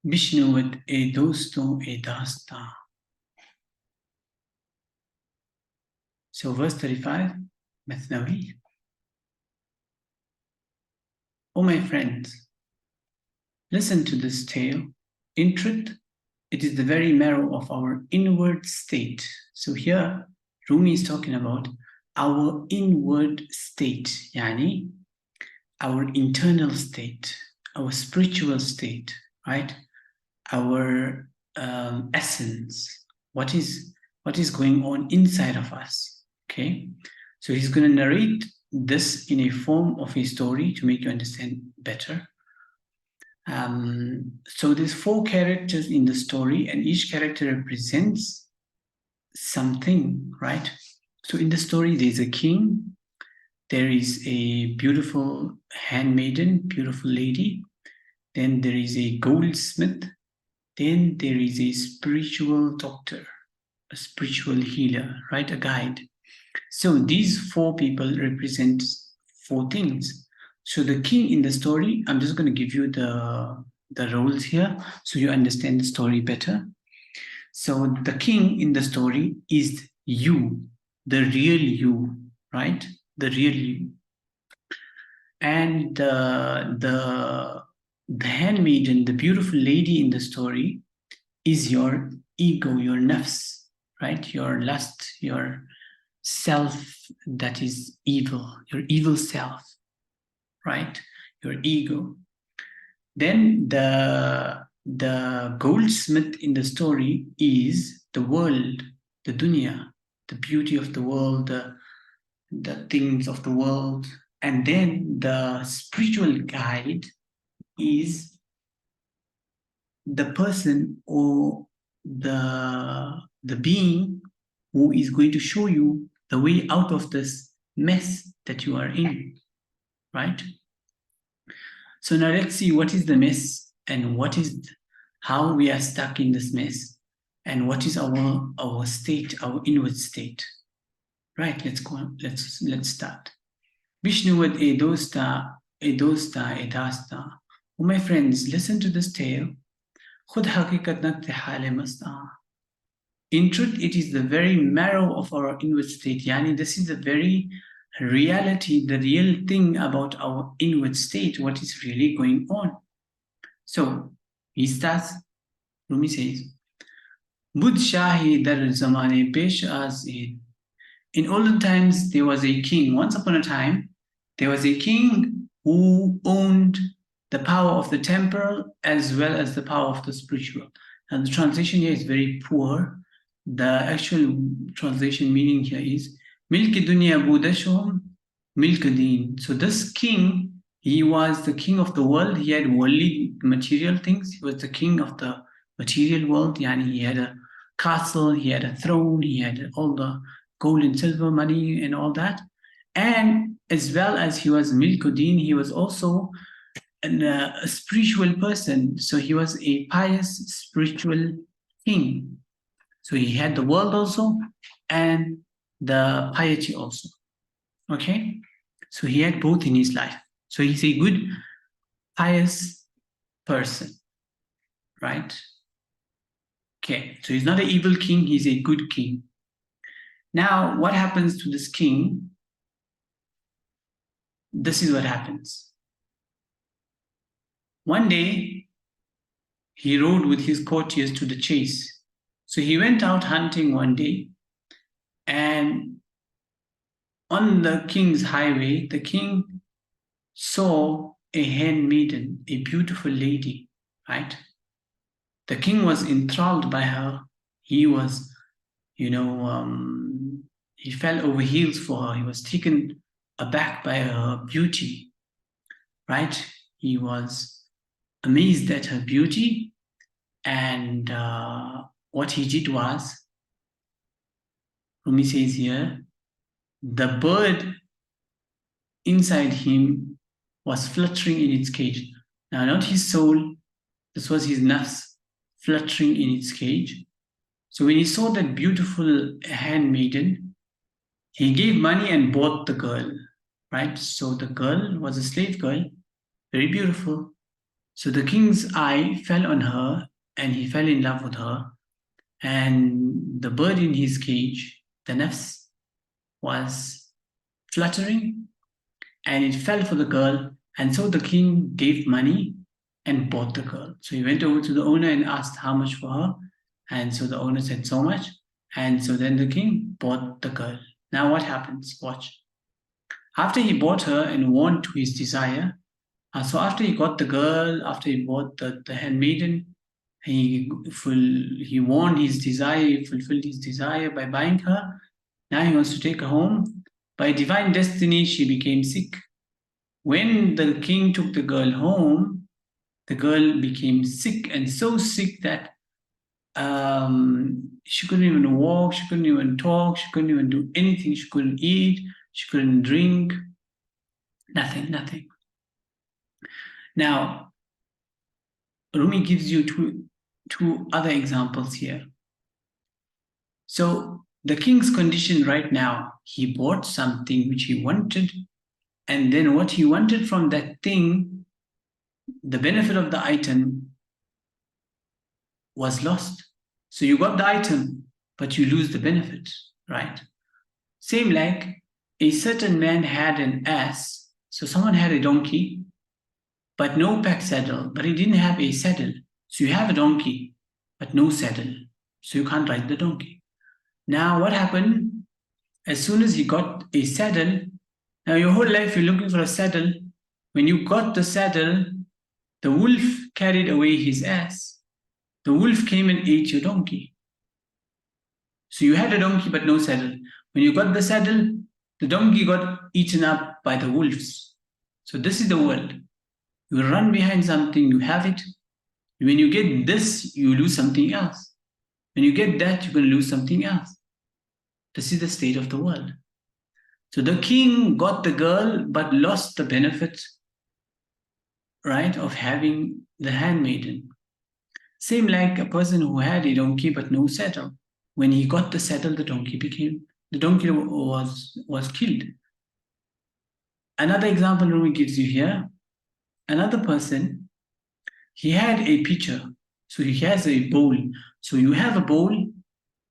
Bishnuvat e dosto e dasta. So verse 35, Masnavi. O my friends, listen to this tale. In truth, it is the very marrow of our inward state. So here, Rumi is talking about our inward state, yani our internal state, our spiritual state, right? Our essence, what is going on inside of us. Okay, so he's going to narrate this in a form of a story to make you understand better. So there's 4 characters in the story, and each character represents something, right? So in the story, there's a king, there is a beautiful handmaiden, beautiful lady, then there is a goldsmith, then there is a spiritual doctor, a spiritual healer, right? A guide. So these 4 people represent 4 things. So the king in the story, I'm just going to give you the roles here so you understand the story better. So the king in the story is you, the real you, right? The real you. And the handmaiden, the beautiful lady in the story, is your ego, your nafs, right? Your lust, your self that is evil, your evil self, right? Your ego. Then the goldsmith in the story is the world, the dunya, the beauty of the world, the things of the world. And then the spiritual guide is the person or the being who is going to show you the way out of this mess that you are in, right? So now let's see what is the mess and how we are stuck in this mess and what is our state, our inward state. Right, let's go on. Let's start. Vishnuvat edosta edasta. Oh, my friends, listen to this tale. Khud haqiqat naqt hale masta. In truth, it is the very marrow of our inward state. Yani, this is the very reality, the real thing about our inward state, what is really going on. So, he starts, Rumi says, Budh Shahi dar zamane pesh az in olden times, there was a king. Once upon a time, there was a king who owned the power of the temporal as well as the power of the spiritual. And the translation here is very poor. The actual translation meaning here is Milk dunya budashum milk din. So this king, he was the king of the world. He had worldly material things. He was the king of the material world. Yani he had a castle, he had a throne, he had all the gold and silver, money, and all that. And as well as he was Milkuddin, he was also a spiritual person. So he was a pious spiritual king. So he had the world also and the piety also. Okay? So he had both in his life. So he's a good, pious person. Right? Okay. So he's not an evil king, he's a good king. Now, what happens to this king? This is what happens. One day, he rode with his courtiers to the chase. So he went out hunting one day, and on the king's highway, the king saw a handmaiden, a beautiful lady, right? The king was enthralled by her. He was, he fell over heels for her. He was taken aback by her beauty, right? He was amazed at her beauty, and what he did was, Rumi says here, the bird inside him was fluttering in its cage. Now, not his soul, this was his nafs fluttering in its cage. So when he saw that beautiful handmaiden, he gave money and bought the girl, right? So the girl was a slave girl, very beautiful. So the king's eye fell on her and he fell in love with her. And the bird in his cage, the nafs, was fluttering and it fell for the girl. And so the king gave money and bought the girl. So he went over to the owner and asked how much for her. And so the owner said so much. And so then the king bought the girl. Now what happens? Watch. After he bought her and won to his desire, so after he got the girl, after he bought the handmaiden, he won his desire, he fulfilled his desire by buying her. Now he wants to take her home. By divine destiny, she became sick. When the king took the girl home, the girl became sick and so sick that she couldn't even walk, she couldn't even talk, she couldn't even do anything, she couldn't eat, she couldn't drink, nothing. Now, Rumi gives you two other examples here. So the king's condition right now, he bought something which he wanted, and then what he wanted from that thing, the benefit of the item was lost. So you got the item, but you lose the benefit, right? Same like a certain man had an ass. So someone had a donkey, but no pack saddle, but he didn't have a saddle. So you have a donkey, but no saddle. So you can't ride the donkey. Now what happened? As soon as he got a saddle, now your whole life you're looking for a saddle. When you got the saddle, the wolf carried away his ass. The wolf came and ate your donkey. So you had a donkey but no saddle. When you got the saddle, the donkey got eaten up by the wolves. So this is the world. You run behind something, you have it. When you get this, you lose something else. When you get that, you're going to lose something else. This is the state of the world. So the king got the girl, but lost the benefit, right, of having the handmaiden. Same like a person who had a donkey but no saddle. When he got the saddle, the donkey was killed. Another example Rumi gives you here. Another person, he had a pitcher. So he has a bowl. So you have a bowl,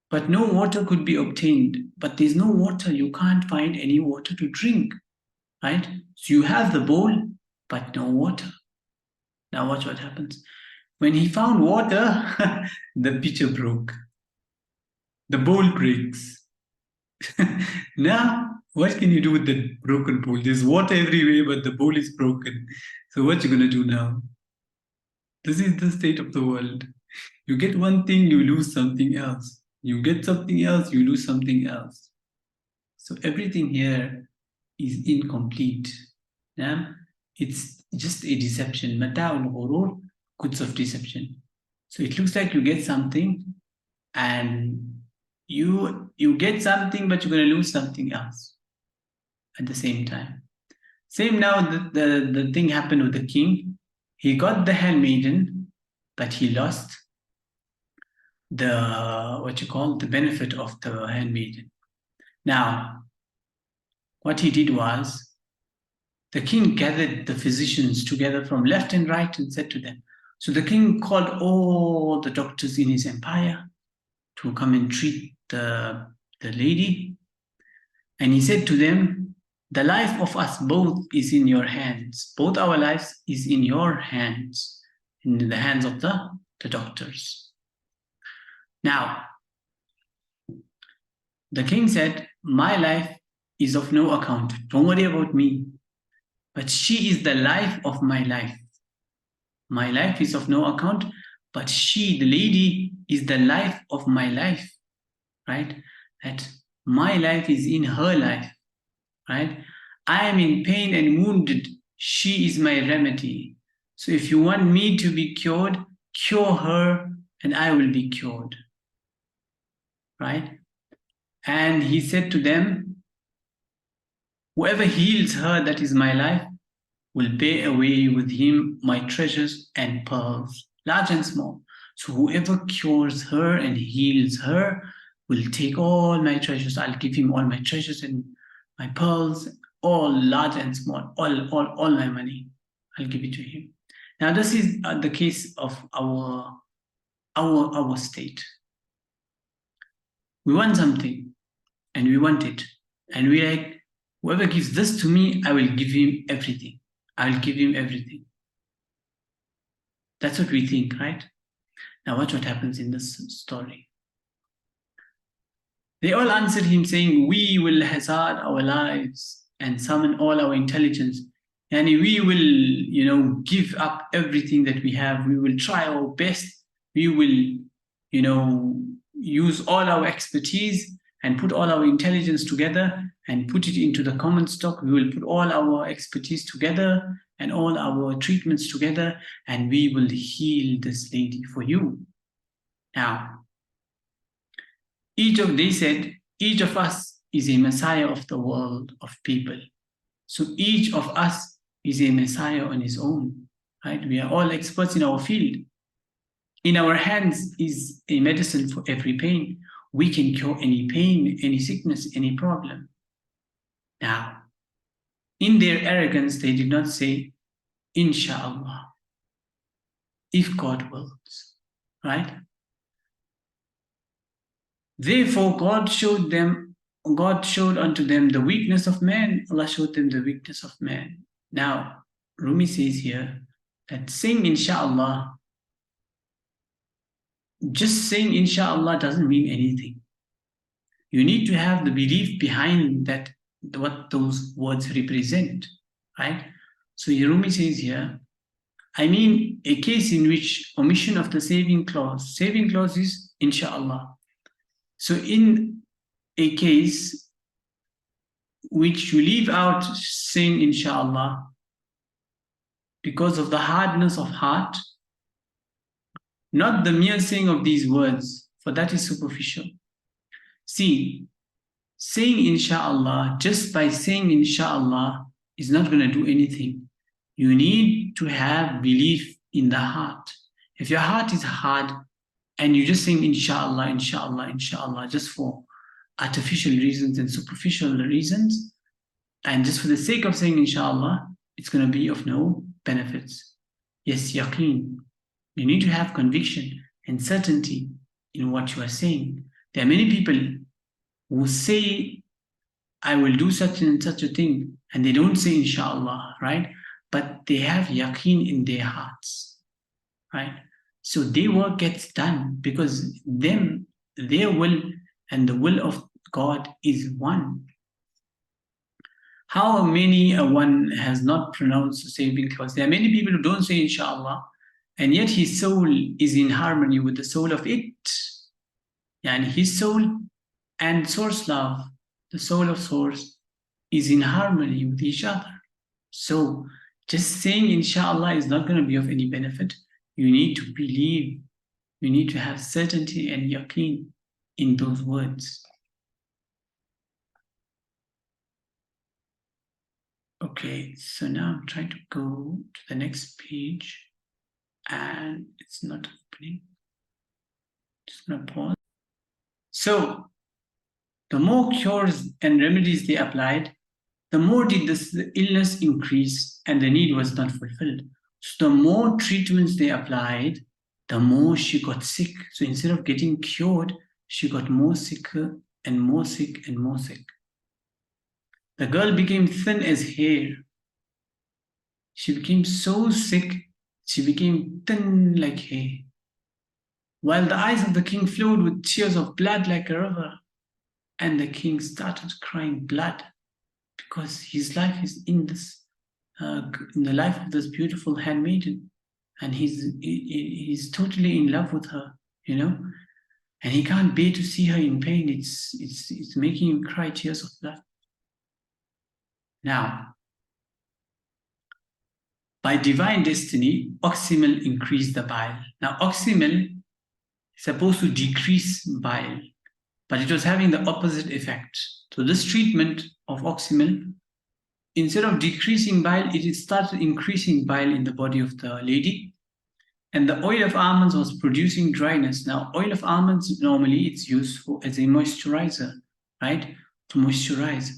but no water could be obtained. But there's no water. You can't find any water to drink, right? So you have the bowl, but no water. Now watch what happens. When he found water, the pitcher broke. The bowl breaks. Now, what can you do with the broken bowl? There's water everywhere, but the bowl is broken. So what you gonna do now? This is the state of the world. You get one thing, you lose something else. You get something else, you lose something else. So everything here is incomplete. Yeah? It's just a deception. Mata'ul ghurur, goods of deception. So it looks like you get something and you get something, but you're going to lose something else at the same time. Same now, the thing happened with the king. He got the handmaiden, but he lost the benefit of the handmaiden. Now, what he did was, the king gathered the physicians together from left and right and said to them, so the king called all the doctors in his empire to come and treat the lady. And he said to them, the life of us both is in your hands. Both our lives is in your hands, in the hands of the doctors. Now, the king said, my life is of no account. Don't worry about me. But she is the life of my life. My life is of no account, but she, the lady, is the life of my life, right? That my life is in her life, right? I am in pain and wounded. She is my remedy. So if you want me to be cured, cure her and I will be cured, right? And he said to them, whoever heals her, that is my life, will bear away with him my treasures and pearls, large and small. So whoever cures her and heals her will take all my treasures. I'll give him all my treasures and my pearls, all large and small, all my money. I'll give it to him. Now, this is the case of our state. We want something, and we want it, and we like, whoever gives this to me, I will give him everything. I'll give him everything. That's what we think, right? Now watch what happens in this story. They all answered him saying, we will hazard our lives and summon all our intelligence. And we will, give up everything that we have. We will try our best. We will, use all our expertise and put all our intelligence together and put it into the common stock. We will put all our expertise together and all our treatments together, and we will heal this lady for you. Now, they said, each of us is a Messiah of the world of people. So each of us is a Messiah on his own, right? We are all experts in our field. In our hands is a medicine for every pain. We can cure any pain, any sickness, any problem. Now, in their arrogance, they did not say, Inshallah, if God wills, right? Therefore, God showed unto them the weakness of man. Allah showed them the weakness of man. Now, Rumi says here that saying Inshallah, just saying Inshallah doesn't mean anything. You need to have the belief behind that, what those words represent, right? So Rumi says here, I mean a case in which omission of the saving clause is Inshallah. So in a case which you leave out saying Inshallah because of the hardness of heart, not the mere saying of these words, for that is superficial. See, saying Inshallah, just by saying Inshallah, is not going to do anything. You need to have belief in the heart. If your heart is hard and you're just saying Inshallah, Inshallah, Inshallah, just for artificial reasons and superficial reasons, and just for the sake of saying Inshallah, it's going to be of no benefits. Yes, yaqeen. You need to have conviction and certainty in what you are saying. There are many people who say, I will do such and such a thing, and they don't say Inshallah, right? But they have yaqeen in their hearts, right? So their work gets done because their will and the will of God is one. How many one has not pronounced the saving clause? There are many people who don't say Inshallah, and yet his soul is in harmony with the soul of it. And his soul and source love, the soul of source, is in harmony with each other. So just saying Inshallah is not going to be of any benefit. You need to believe, you need to have certainty and yaqeen in those words. Okay, so now I'm trying to go to the next page and it's not opening. Just gonna pause. So the more cures and remedies they applied, the more did the illness increase and the need was not fulfilled. So the more treatments they applied, the more she got sick. So instead of getting cured, she got more sicker and more sick and more sick. The girl became thin as hair. She became so sick, she became thin like hair. While the eyes of the king flowed with tears of blood like a river, and the king started crying blood because his life is in the life of this beautiful handmaiden, and he's totally in love with her, and he can't bear to see her in pain. It's making him cry tears of blood. Now, by divine destiny, oxymel increased the bile. Now, oxymel is supposed to decrease bile, but it was having the opposite effect. So this treatment of oxymel, instead of decreasing bile, it started increasing bile in the body of the lady. And the oil of almonds was producing dryness. Now, oil of almonds, normally it's used as a moisturizer, right? To moisturize.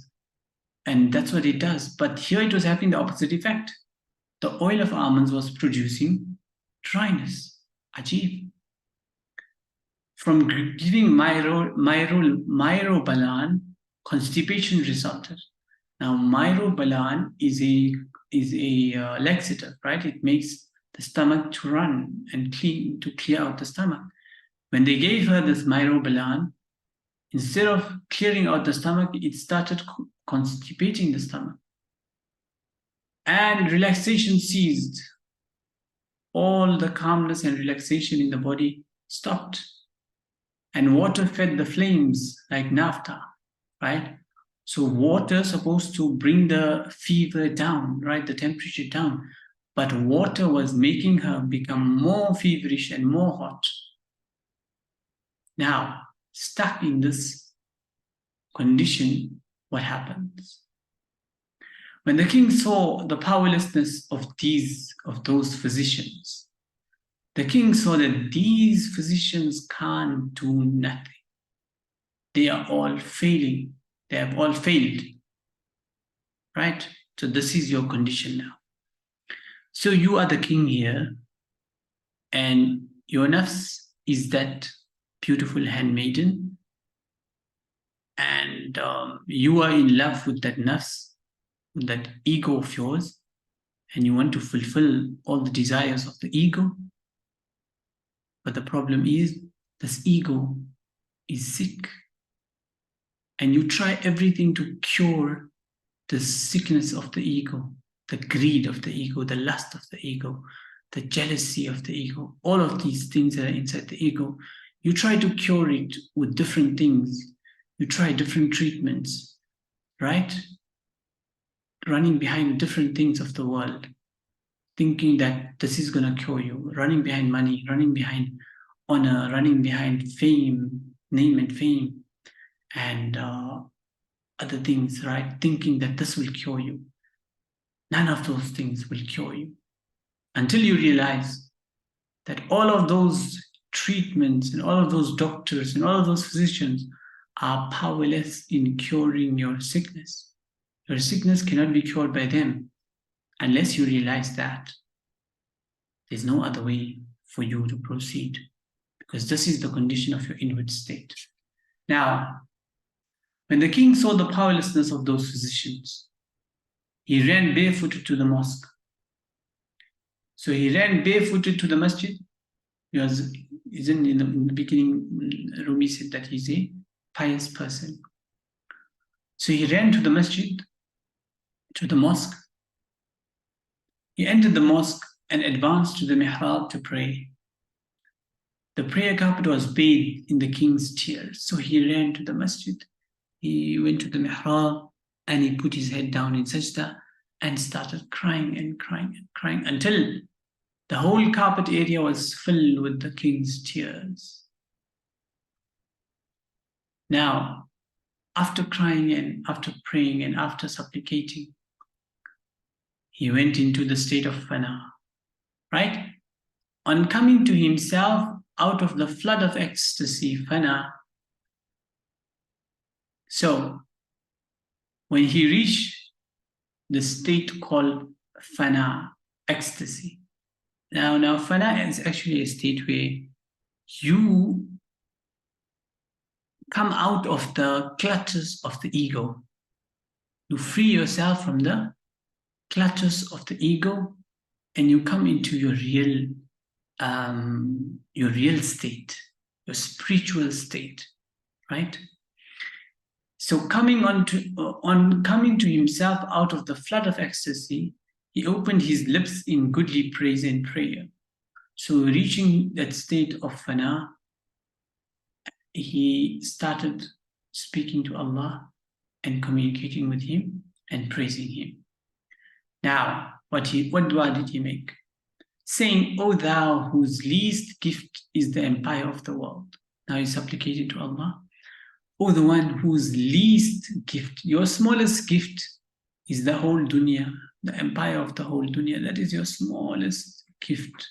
And that's what it does. But here it was having the opposite effect. the oil of almonds was producing dryness. Ajib. From giving myrobalan, constipation resulted. Now, myrobalan is a laxative, right? It makes the stomach to run and clear out the stomach. When they gave her this myrobalan, instead of clearing out the stomach, it started constipating the stomach. And relaxation ceased. All the calmness and relaxation in the body stopped. And water fed the flames like naphtha, right? So water is supposed to bring the fever down, right? The temperature down. But water was making her become more feverish and more hot. Now, stuck in this condition, what happens? When the king saw the powerlessness of those physicians, the king saw that these physicians can't do nothing. They are all failing. They have all failed. Right? So this is your condition now. So you are the king here, and your nafs is that beautiful handmaiden, and you are in love with that nafs, with that ego of yours, and you want to fulfill all the desires of the ego. But the problem is, this ego is sick. And you try everything to cure the sickness of the ego, the greed of the ego, the lust of the ego, the jealousy of the ego, all of these things that are inside the ego. You try to cure it with different things. You try different treatments, right? Running behind different things of the world, thinking that this is going to cure you, running behind money, running behind honor, running behind fame, name and fame, and other things, right? Thinking that this will cure you. None of those things will cure you until you realize that all of those treatments and all of those doctors and all of those physicians are powerless in curing your sickness. Your sickness cannot be cured by them unless you realize that. There's no other way for you to proceed, because this is the condition of your inward state. Now, when the king saw the powerlessness of those physicians, he ran barefooted to the mosque. So he ran barefooted to the masjid. In the beginning, Rumi said that he's a pious person. So he ran to the masjid, to the mosque. He entered the mosque and advanced to the mihrab to pray. The prayer carpet was bathed in the king's tears. So he ran to the masjid. He went to the mihrab and he put his head down in sajda and started crying and crying and crying until the whole carpet area was filled with the king's tears. Now, after crying and after praying and after supplicating, he went into the state of fana, right? On coming to himself out of the flood of ecstasy, fana. So, when he reached the state called fana, ecstasy. Now fana is actually a state where you come out of the clutches of the ego. You free yourself from the clutches of the ego, and you come into your real state, your spiritual state, right? So coming to himself out of the flood of ecstasy, he opened his lips in goodly praise and prayer. So reaching that state of fana, he started speaking to Allah and communicating with him and praising him. Now, what dua did he make? Saying, "O thou whose least gift is the empire of the world." Now he's supplicating to Allah. "O the one whose least gift, your smallest gift is the whole dunya, the empire of the whole dunya. That is your smallest gift,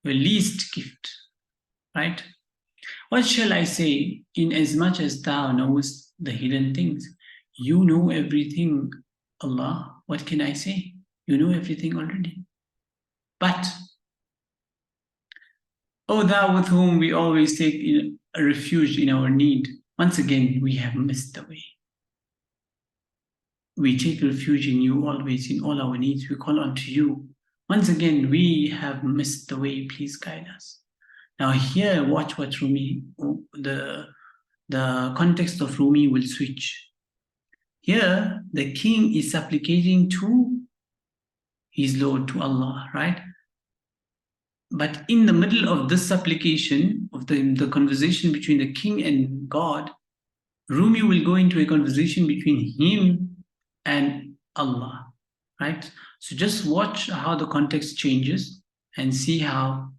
your least gift, right? What shall I say, in as much as thou knowest the hidden things?" You know everything, Allah. What can I say? You know everything already. But, O thou with whom we always take a refuge in our need, once again we have missed the way. We take refuge in you always, in all our needs. We call unto you. Once again, we have missed the way. Please guide us. Now here, watch what Rumi, the context of Rumi will switch. Here, the king is supplicating to his Lord, to Allah, right? But in the middle of this supplication, of the conversation between the king and God, Rumi will go into a conversation between him and Allah, right? So just watch how the context changes and see how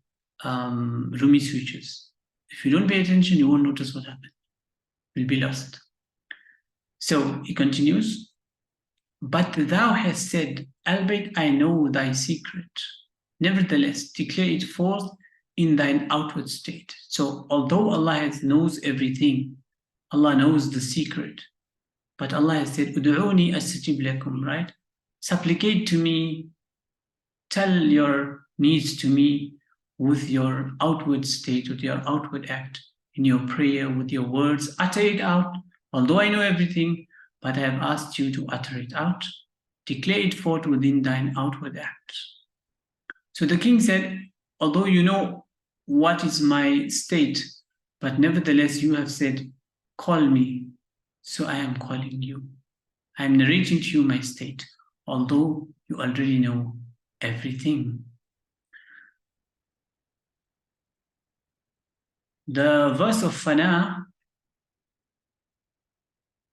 Rumi switches. If you don't pay attention, you won't notice what happened. You'll be lost. So he continues, but thou hast said, albeit I know thy secret, nevertheless declare it forth in thine outward state. So although Allah knows everything, Allah knows the secret, but Allah has said, Udu'uni astajib lakum, right? Supplicate to me, tell your needs to me with your outward state, with your outward act, in your prayer, with your words, utter it out. Although I know everything, but I have asked you to utter it out. Declare it forth within thine outward act. So the king said, although you know what is my state, but nevertheless you have said, call me, so I am calling you. I am narrating to you my state, although you already know everything. The verse of Fana,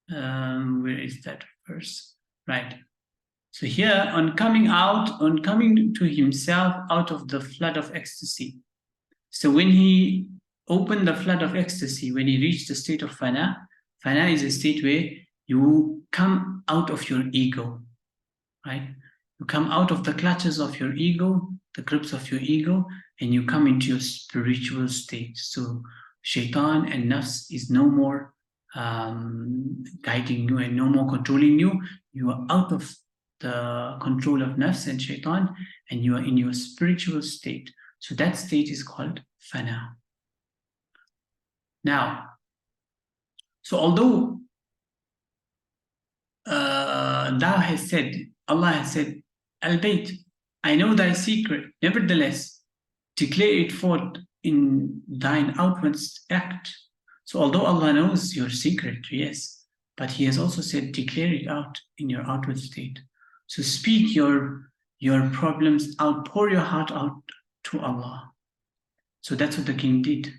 where is that verse? Right. So here, on coming to himself out of the flood of ecstasy. So when he opened the flood of ecstasy, when he reached the state of Fana, Fana is a state where you come out of your ego, right? You come out of the clutches of your ego, the grips of your ego, and you come into your spiritual state. So shaitan and nafs is no more guiding you and no more controlling you. You are out of the control of nafs and shaitan, and you are in your spiritual state. So that state is called fana. Now, so although thou hast said, Allah has said, albeit I know thy secret, nevertheless declare it forth in thine outward act. So although Allah knows your secret, yes, but he has also said declare it out in your outward state. So speak your problems out, pour your heart out to Allah. So that's what the king did.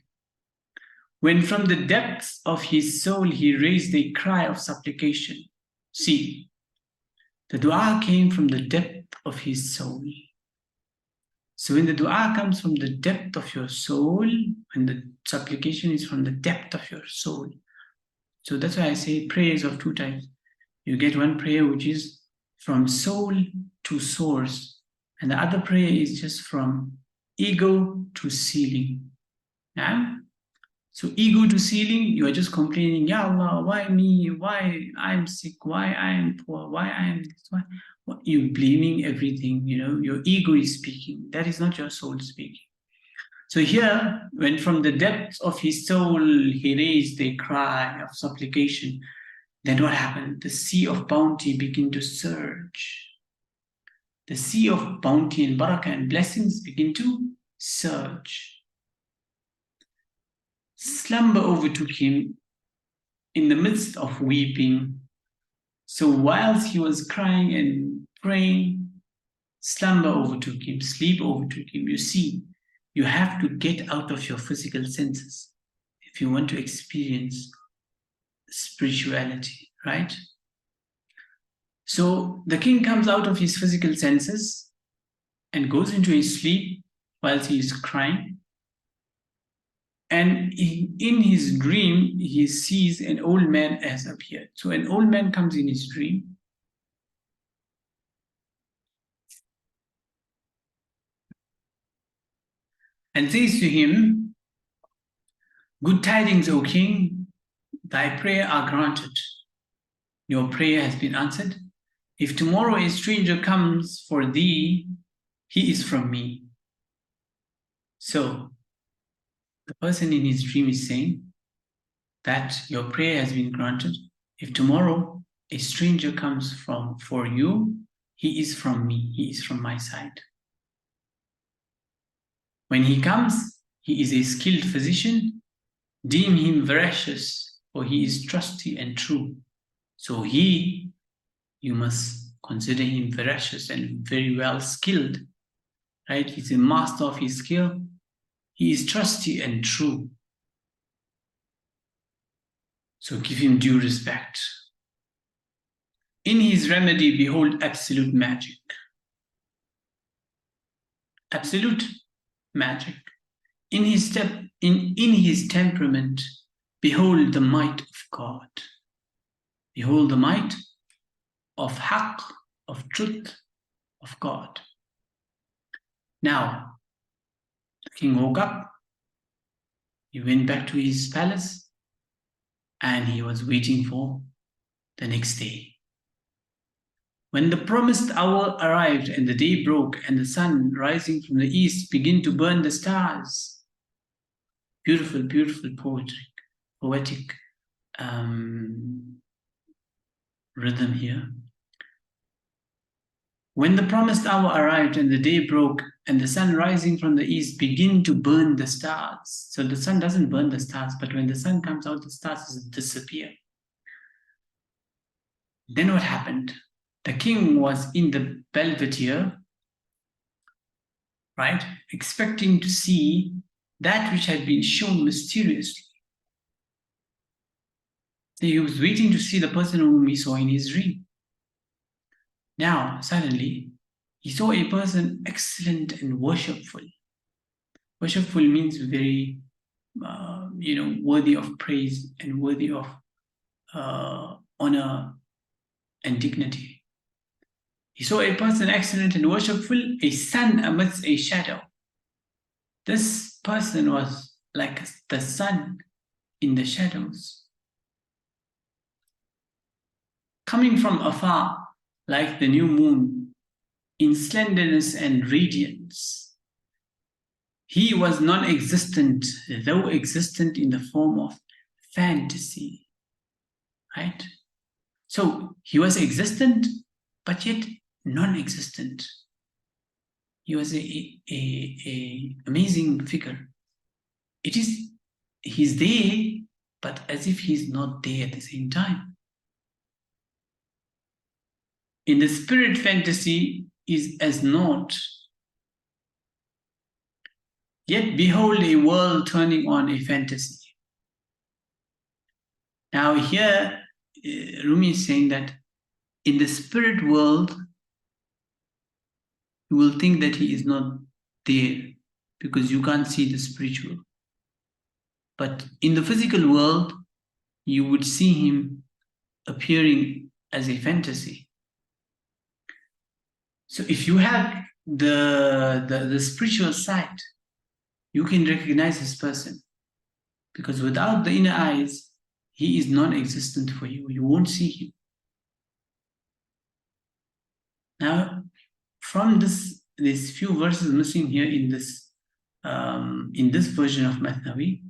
When from the depths of his soul he raised a cry of supplication. See, the dua came from the depth of his soul. So when the dua comes from the depth of your soul, and the supplication is from the depth of your soul. So that's why I say prayers of two types. You get one prayer which is from soul to source, and the other prayer is just from ego to ceiling. Yeah? So ego to ceiling, you are just complaining, Ya Allah, why me? Why I'm sick? Why I am poor? Why I am this? Why? You're blaming everything, your ego is speaking. That is not your soul speaking. So here, when from the depths of his soul, he raised a cry of supplication, then what happened? The sea of bounty began to surge. The sea of bounty and barakah and blessings begin to surge. Slumber overtook him in the midst of weeping. So whilst he was crying and praying, slumber overtook him, sleep overtook him. You see, you have to get out of your physical senses if you want to experience spirituality, right? So the king comes out of his physical senses and goes into his sleep whilst he is crying. And in his dream, he sees an old man has appeared. So an old man comes in his dream. And says to him, good tidings, O king, thy prayer are granted. Your prayer has been answered. If tomorrow a stranger comes for thee, he is from me. So the person in his dream is saying that your prayer has been granted. If tomorrow a stranger comes for you, he is from me, he is from my side. When he comes, he is a skilled physician. Deem him veracious, for he is trusty and true. So you must consider him veracious and very well skilled, right? He's a master of his skill. He is trusty and true. So give him due respect. In his remedy, behold absolute magic. Absolute magic. In his temperament, behold the might of God. Behold the might of haqq, of truth, of God. Now, the king woke up. He went back to his palace and he was waiting for the next day. When the promised hour arrived and the day broke and the sun rising from the east began to burn the stars. Beautiful, beautiful poetic rhythm here. When the promised hour arrived and the day broke and the sun rising from the east began to burn the stars. So the sun doesn't burn the stars, but when the sun comes out, the stars disappear. Then what happened? The king was in the belvedere, right, expecting to see that which had been shown mysteriously. So he was waiting to see the person whom he saw in his dream. Now, suddenly, he saw a person excellent and worshipful. Worshipful means very, worthy of praise and worthy of honor and dignity. He saw a person excellent and worshipful, a sun amidst a shadow. This person was like the sun in the shadows. Coming from afar, like the new moon, in slenderness and radiance. He was non-existent, though existent in the form of fantasy, right? So he was existent, but yet non-existent. He was a amazing figure. He's there, but as if he's not there at the same time. In the spirit, fantasy is as naught. Yet behold a world turning on a fantasy. Now here, Rumi is saying that in the spirit world, you will think that he is not there because you can't see the spiritual. But in the physical world, you would see him appearing as a fantasy. So if you have the spiritual side, you can recognize this person. Because without the inner eyes, he is non-existent for you. You won't see him. Now, from these few verses missing here in this version of Masnavi,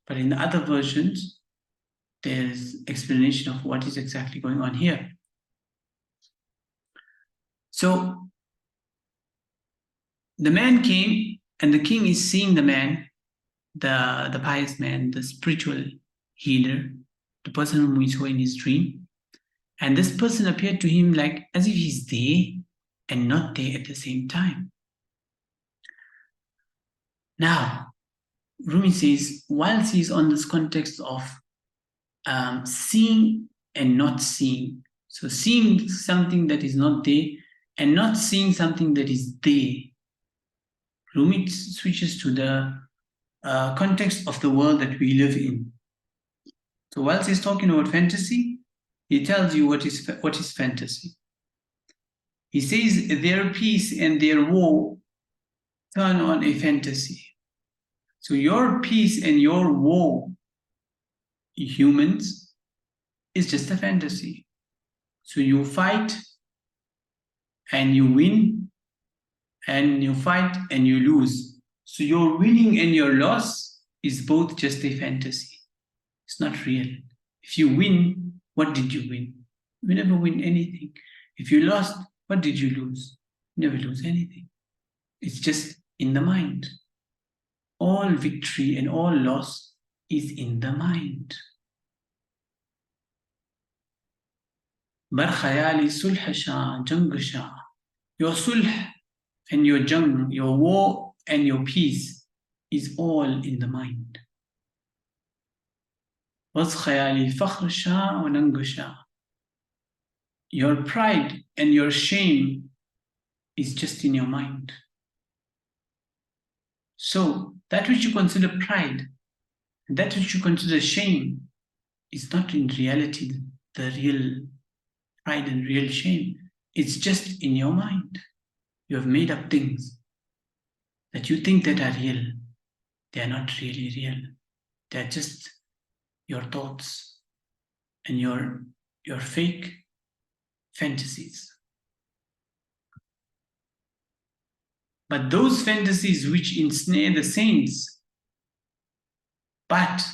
but in the other versions, there's explanation of what is exactly going on here. So the man came, and the king is seeing the man, the pious man, the spiritual healer, the person whom he saw in his dream. And this person appeared to him like as if he's there and not there at the same time. Now, Rumi says, whilst he's on this context of seeing and not seeing, so seeing something that is not there and not seeing something that is there, Rumi switches to the context of the world that we live in. So whilst he's talking about fantasy, he tells you what is fantasy. He says their peace and their war turn on a fantasy. So your peace and your war, humans, is just a fantasy. So you fight and you win, and you fight and you lose. So your winning and your loss is both just a fantasy. It's not real. If you win, what did you win? You never win anything. If you lost, what did you lose? You never lose anything. It's just in the mind. All victory and all loss is in the mind. Bar khayali sulh sha, jang sha. Your sulh and your jang, your war and your peace is all in the mind. Was khayali fakhr sha wa nang sha. Your pride and your shame is just in your mind. So that which you consider pride, that which you consider shame, is not in reality the real pride and real shame. It's just in your mind. You have made up things that you think that are real. They are not really real. They are just your thoughts and your fake fantasies. But those fantasies which ensnare the saints, but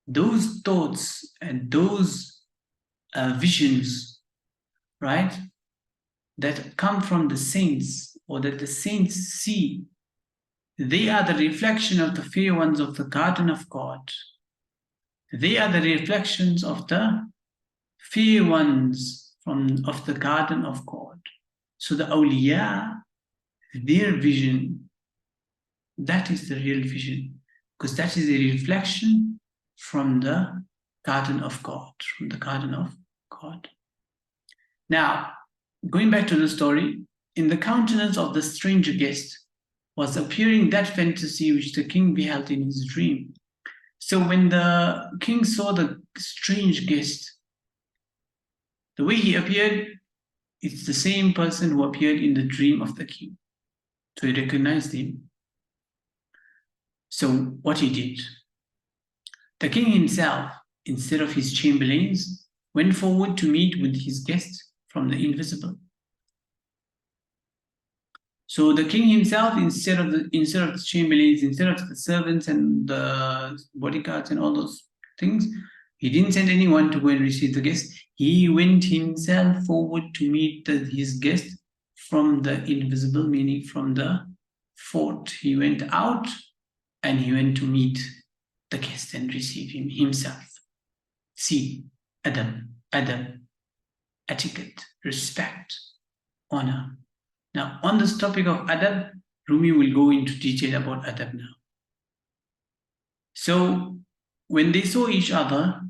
those thoughts and those visions, right, that come from the saints or that the saints see, they are the reflection of the fair ones of the garden of God. They are the reflections of the fair ones of the garden of God. So the awliya, their vision, that is the real vision, because that is a reflection from the garden of God, from the garden of God. Now, going back to the story, in the countenance of the stranger guest was appearing that fantasy which the king beheld in his dream. So when the king saw the strange guest, the way he appeared, it's the same person who appeared in the dream of the king. So he recognized him. So what he did, the king himself, instead of his chamberlains, went forward to meet with his guest from the invisible. So the king himself, instead of the chamberlains, instead of the servants and the bodyguards and all those things, he didn't send anyone to go and receive the guest. He went himself forward to meet his guest from the invisible, meaning from the fort. He went out and he went to meet the guest and receive him himself. See, adab, etiquette, respect, honor. Now, on this topic of adab, Rumi will go into detail about adab now. So, when they saw each other,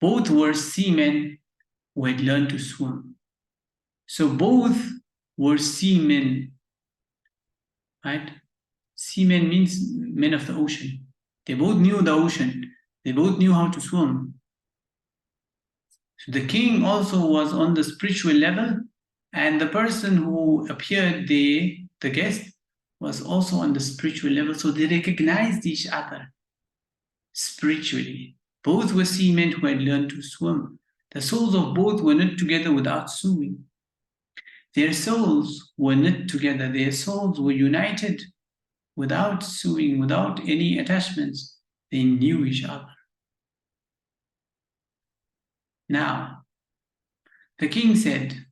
both were seamen who had learned to swim. So, both were seamen, right? Seamen means men of the ocean. They both knew the ocean. They both knew how to swim. So the king also was on the spiritual level, and the person who appeared there, the guest, was also on the spiritual level. So they recognized each other spiritually. Both were seamen who had learned to swim. The souls of both were knit together without suing. Their souls were knit together. Their souls were united without suing, without any attachments. They knew each other. Now, the king said,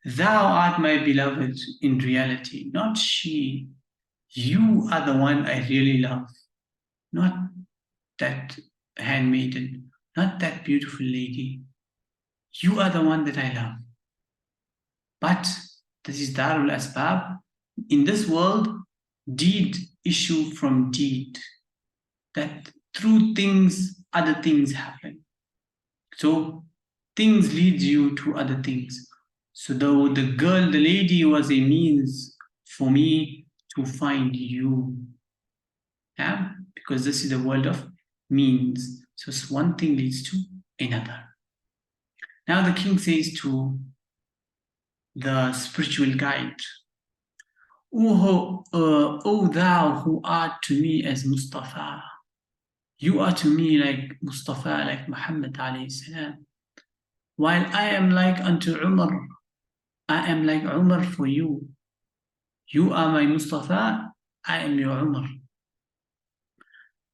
"Thou art my beloved in reality, not she. You are the one I really love, not that handmaiden, not that beautiful lady. You are the one that I love. But this is Darul Asbab. In this world, deed issue from deed. That through things, other things happen. So things lead you to other things. So the girl, the lady was a means for me to find you. Yeah? Because this is the world of means. So one thing leads to another. Now the king says to the spiritual guide, O thou who art to me as Mustafa, you are to me like Mustafa, like Muhammad alayhi salam. while I am like unto Umar. I am like Umar for you. You are my Mustafa, I am your Umar.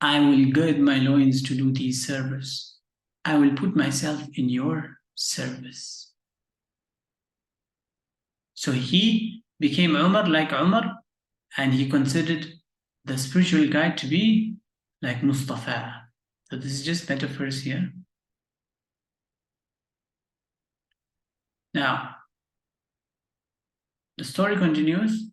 I will gird my loins to do these service. I will put myself in your service. So he became Umar like Umar, and he considered the spiritual guide to be like Mustafa. So this is just metaphors here. Now, the story continues.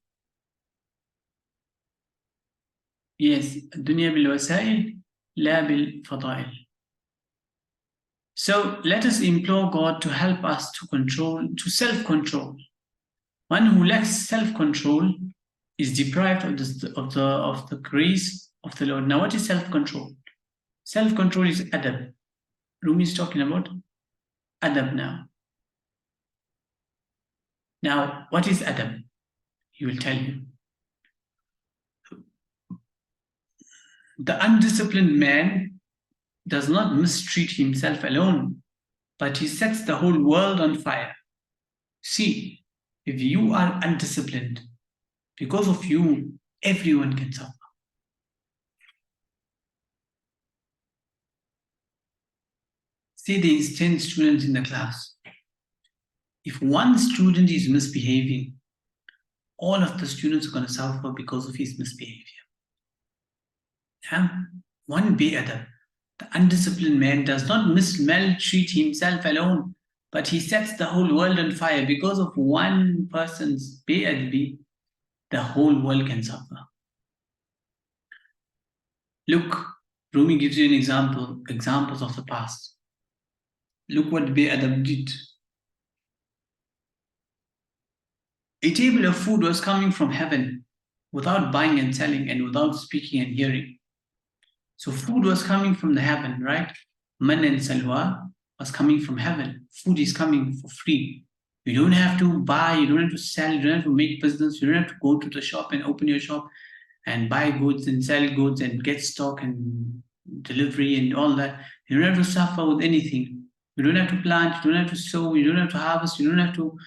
Yes, الدنيا بالوسائل لا بالفضائل. So let us implore God to help us to self-control. One who lacks self-control is deprived of the grace of the Lord. Now, what is self-control? Self-control is adab. Rumi is talking about adab now. Now, what is adab? He will tell you. The undisciplined man does not mistreat himself alone, but he sets the whole world on fire. See, if you are undisciplined, because of you, everyone can suffer. Say there is 10 students in the class. If one student is misbehaving, all of the students are going to suffer because of his misbehavior. Yeah? One be'adab. The undisciplined man does not maltreat himself alone, but he sets the whole world on fire. Because of one person's be'adabi, the whole world can suffer. Look, Rumi gives you examples of the past. Look what be'adab did. A table of food was coming from heaven without buying and selling and without speaking and hearing. So food was coming from the heaven, right? Man and salwa was coming from heaven. Food is coming for free. You don't have to buy, you don't have to sell, you don't have to make business, you don't have to go to the shop and open your shop and buy goods and sell goods and get stock and delivery and all that. You don't have to suffer with anything. You don't have to plant, you don't have to sow, you don't have to harvest, you don't have to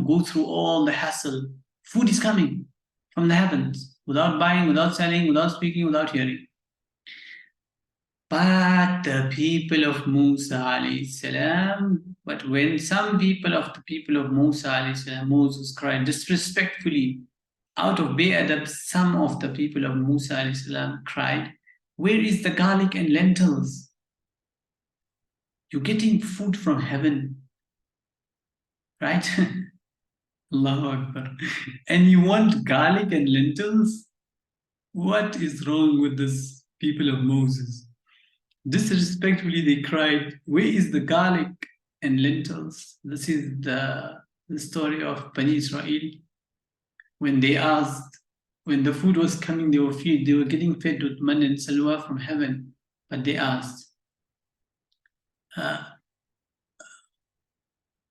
go through all the hassle. Food is coming from the heavens without buying, without selling, without speaking, without hearing. But the people of Musa alayhi salam, but when some people of the people of Musa alayhi salam, Moses cried disrespectfully, out of Be'adab, some of the people of Musa alayhi salam cried, where is the garlic and lentils? You're getting food from heaven, right? Allahu Akbar. And you want garlic and lentils? What is wrong with this people of Moses? Disrespectfully, they cried, where is the garlic and lentils? This is the story of Bani Israel. When they asked, when the food was coming, they were getting fed with man and salwa from heaven. But they asked,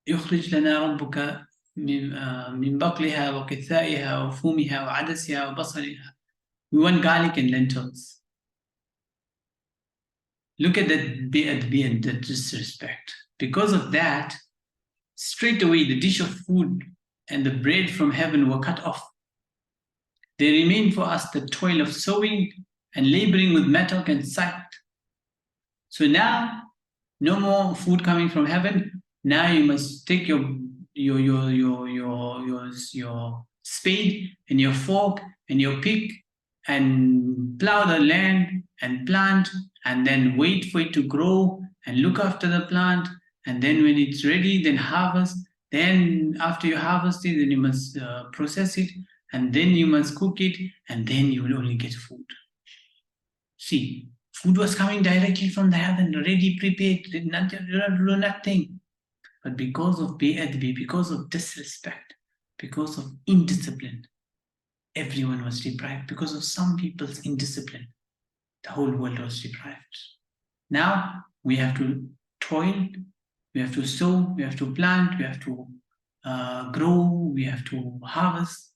يخرج لنا ربك من بقلها وكثائها وفومها وعدسها وبصلها. We want garlic and lentils. Look at that be'ad, that disrespect. Because of that, straight away the dish of food and the bread from heaven were cut off. There remained for us the toil of sowing and laboring with mattock and scythe. So now, no more food coming from heaven. Now you must take your spade and your fork and your pick and plow the land and plant and then wait for it to grow and look after the plant. And then when it's ready, then harvest. Then after you harvest it, then you must process it, and then you must cook it, and then you will only get food. See, food was coming directly from the heaven, ready, prepared, nothing. But because of be'adbi, because of disrespect, because of indiscipline, everyone was deprived. Because of some people's indiscipline, the whole world was deprived. Now we have to toil, we have to sow, we have to plant, we have to grow, we have to harvest,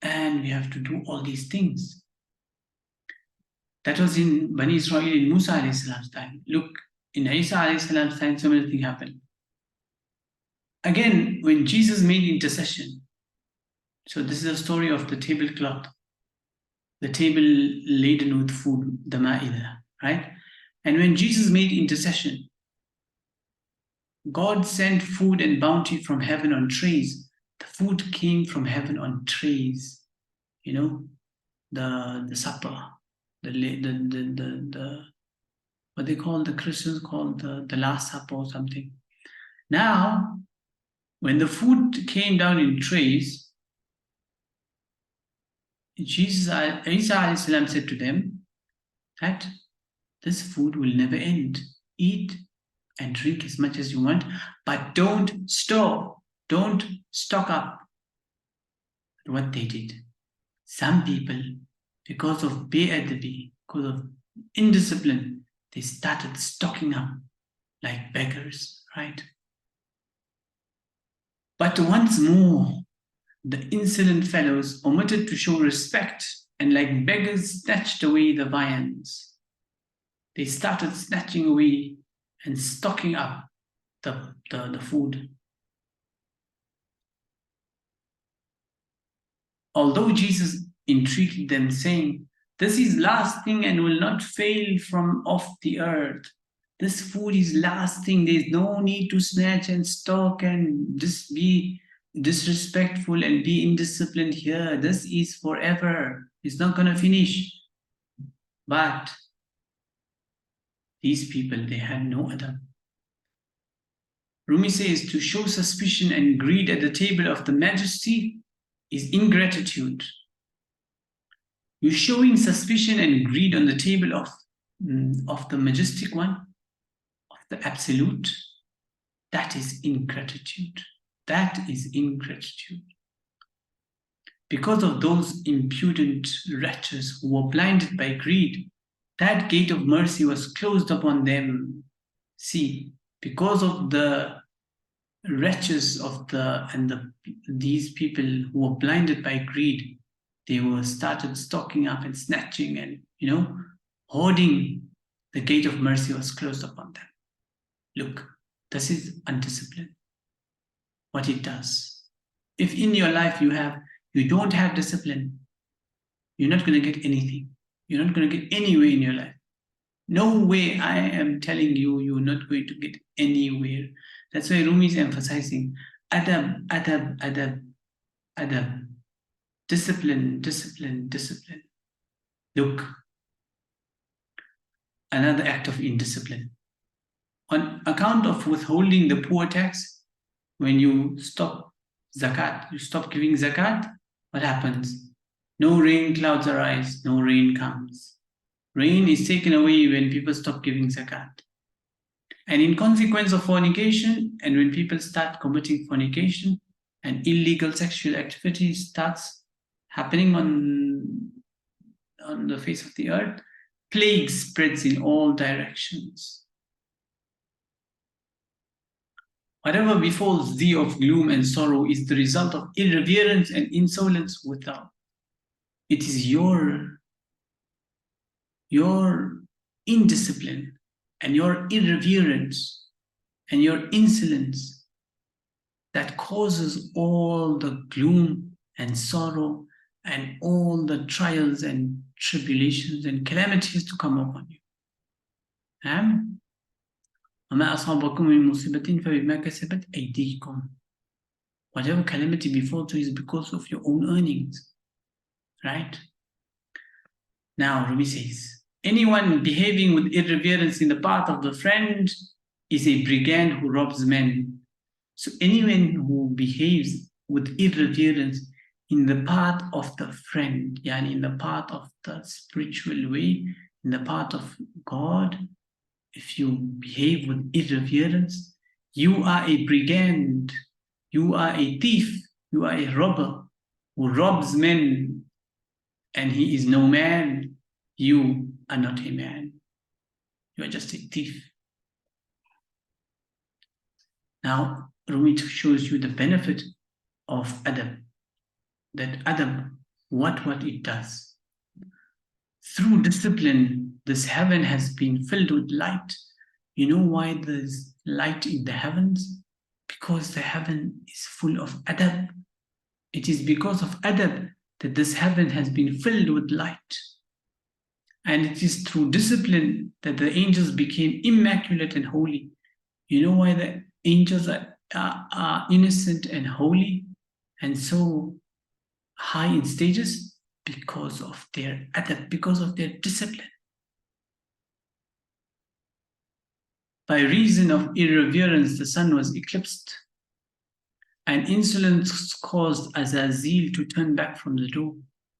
and we have to do all these things. That was in Bani Israel in Musa alayhi salam's time. Look, In Isa alayhi salam's time, similar thing happened. Again, when Jesus made intercession, so this is a story of the tablecloth, the table laden with food, the ma'idah, right? And when Jesus made intercession, God sent food and bounty from heaven on trays. The food came from heaven on trays. You know, the supper, the what they call, the Christians call the Last Supper or something. Now, when the food came down in trays, Isa said to them that this food will never end. Eat and drink as much as you want, but don't store, don't stock up. What they did, some people, because of be'adabi, because of indiscipline, they started stocking up like beggars, right? But once more, the insolent fellows omitted to show respect and like beggars snatched away the viands. They started snatching away and stocking up the food. Although Jesus entreated them, saying, "This is lasting and will not fail from off the earth. This food is lasting. There's no need to snatch and stock and just be disrespectful and be indisciplined here. This is forever. It's not going to finish." But these people, they had no adab. Rumi says, to show suspicion and greed at the table of the majesty is ingratitude. You're showing suspicion and greed on the table of the majestic one, of the absolute. That is ingratitude. That is ingratitude. Because of those impudent wretches who were blinded by greed, that gate of mercy was closed upon them. See, because of the wretches of these people who were blinded by greed, they were started stocking up and snatching and, hoarding. The gate of mercy was closed upon them. Look, this is undiscipline. What it does. If in your life you don't have discipline, you're not going to get anything. You're not going to get anywhere in your life. No way, I am telling you, you're not going to get anywhere. That's why Rumi is emphasizing adab, adab, adab, adab. Discipline, discipline, discipline. Look, another act of indiscipline. On account of withholding the poor tax, when you stop zakat, you stop giving zakat, what happens? No rain clouds arise, no rain comes. Rain is taken away when people stop giving zakat. And in consequence of fornication, and when people start committing fornication, and illegal sexual activity starts happening on the face of the earth, plague spreads in all directions. Whatever befalls thee of gloom and sorrow is the result of irreverence and insolence without. It is your indiscipline and your irreverence and your insolence that causes all the gloom and sorrow and all the trials and tribulations and calamities to come upon you. وَمَا أَصَابَكُم مِّن مُّصِيبَةٍ فَبِمَا كَسَبَتْ أَيْدِيكُمْ. Whatever calamity befalls you is because of your own earnings. Right? Now, Rumi says, anyone behaving with irreverence in the path of the friend is a brigand who robs men. So anyone who behaves with irreverence in the path of the friend, yani in the path of the spiritual way, in the path of God, if you behave with irreverence, you are a brigand, you are a thief, you are a robber who robs men, and he is no man. You are not a man. You are just a thief. Now, Rumi shows you the benefit of adab. That adab, what it does. Through discipline, this heaven has been filled with light. You know why there's light in the heavens? Because the heaven is full of adab. It is because of adab that this heaven has been filled with light. And it is through discipline that the angels became immaculate and holy. You know why the angels are innocent and holy and so high in stages? Because of their adab, because of their discipline. By reason of irreverence, the sun was eclipsed, and insolence caused Azazel to turn back from the door.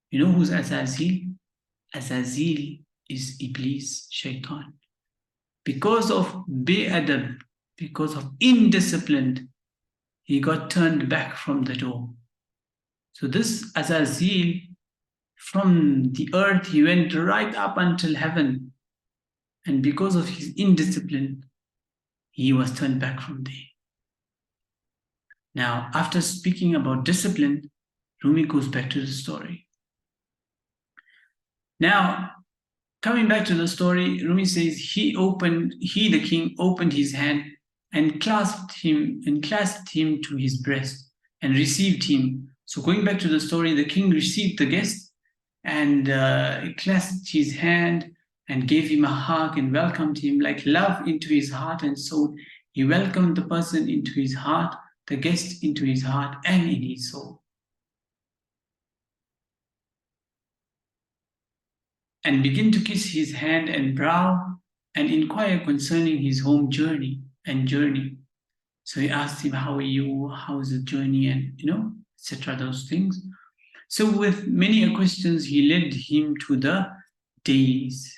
You know who's Azazel? Azazel is Iblis, Shaitan. Because of be'adab, because of indiscipline, he got turned back from the door. So this Azazel, from the earth, he went right up until heaven. And because of his indiscipline, he was turned back from there. Now, after speaking about discipline, Rumi goes back to the story. Now, coming back to the story, Rumi says he, the king, opened his hand and clasped him to his breast and received him. So going back to the story, the king received the guest and clasped his hand and gave him a hug and welcomed him like love into his heart and soul. He welcomed the person into his heart, the guest into his heart and in his soul. And begin to kiss his hand and brow and inquire concerning his home journey. So he asked him, how are you? How's the journey? And, etc. those things. So with many questions, he led him to the dais,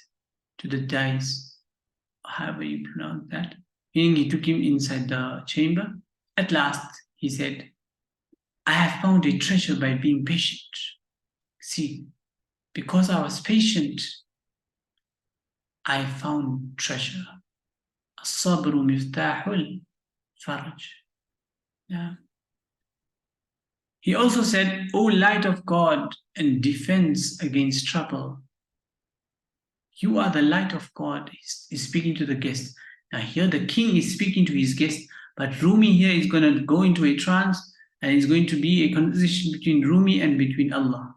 however you pronounce that. Meaning he took him inside the chamber. At last, he said, I have found a treasure by being patient. See, because I was patient, I found treasure. الصبر مفتاح الفرج. Yeah. He also said, O light of God and defense against trouble. You are the light of God. He's speaking to the guest. Now here the king is speaking to his guest, but Rumi here is going to go into a trance and it's going to be a conversation between Rumi and between Allah.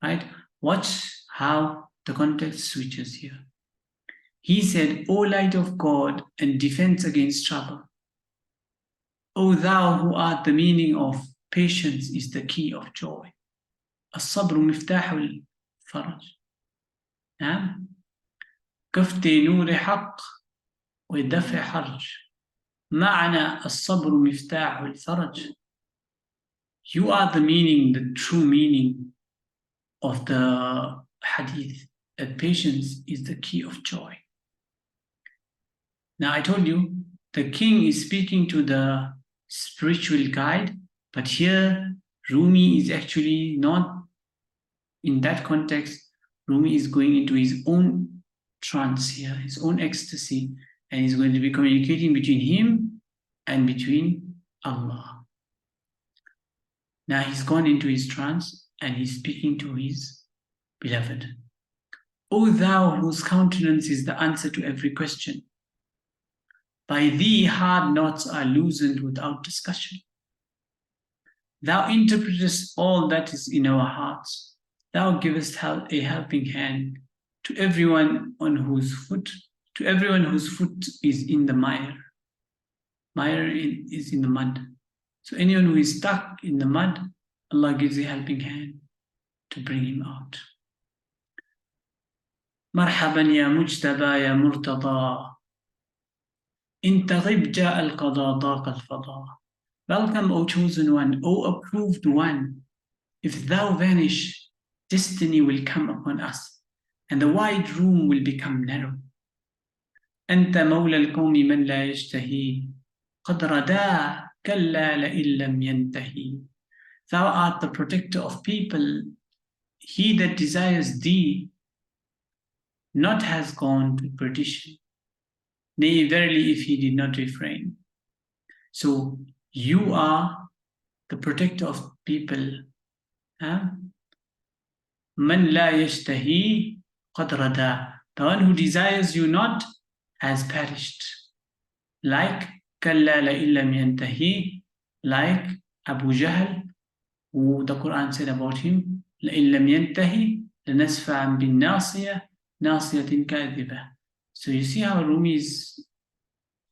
Right? Watch how the context switches here. He said, O light of God and defense against trouble. O thou who art the meaning of patience is the key of joy. الصبر مفتاح الفرج. نعم. كفت نور حق ودفع حرج. معنى الصبر مفتاح الفرج. You are the meaning, the true meaning of the hadith, that patience is the key of joy. Now I told you, the king is speaking to the spiritual guide, but here Rumi is actually not in that context. Rumi is going into his own trance here, his own ecstasy, and he's going to be communicating between him and between Allah. Now he's gone into his trance and he's speaking to his beloved. O thou whose countenance is the answer to every question. By thee hard knots are loosened without discussion. Thou interpretest all that is in our hearts. Thou givest a helping hand to everyone whose foot is in the mire. Mire is in the mud. So anyone who is stuck in the mud, Allah gives a helping hand to bring him out. مرحبا يا مجتبى يا مرتضى إن تغب جاء القضاء ضاق الفضاء. Welcome, O chosen one, O approved one. If thou vanish, destiny will come upon us, and the wide room will become narrow. أنت مولى القوم من لا يشتهي قد ردا كلا لئن لم ينتهي. Thou art the protector of people. He that desires thee not has gone to perdition. Nay, verily, if he did not refrain. So you are the protector of people. من لا يشتهي قد ردا. The one who desires you not has perished. Like كَلَّا لَئِن لَمْ يَنْتَهِ, like Abu Jahl, who the Quran said about him, لَئِن لَمْ يَنْتَهِ لَنَسْفَعًا بِالنَّاصِيَةِ نَاصِيَةٍ كَاذِبَةٍ. So you see how Rumi is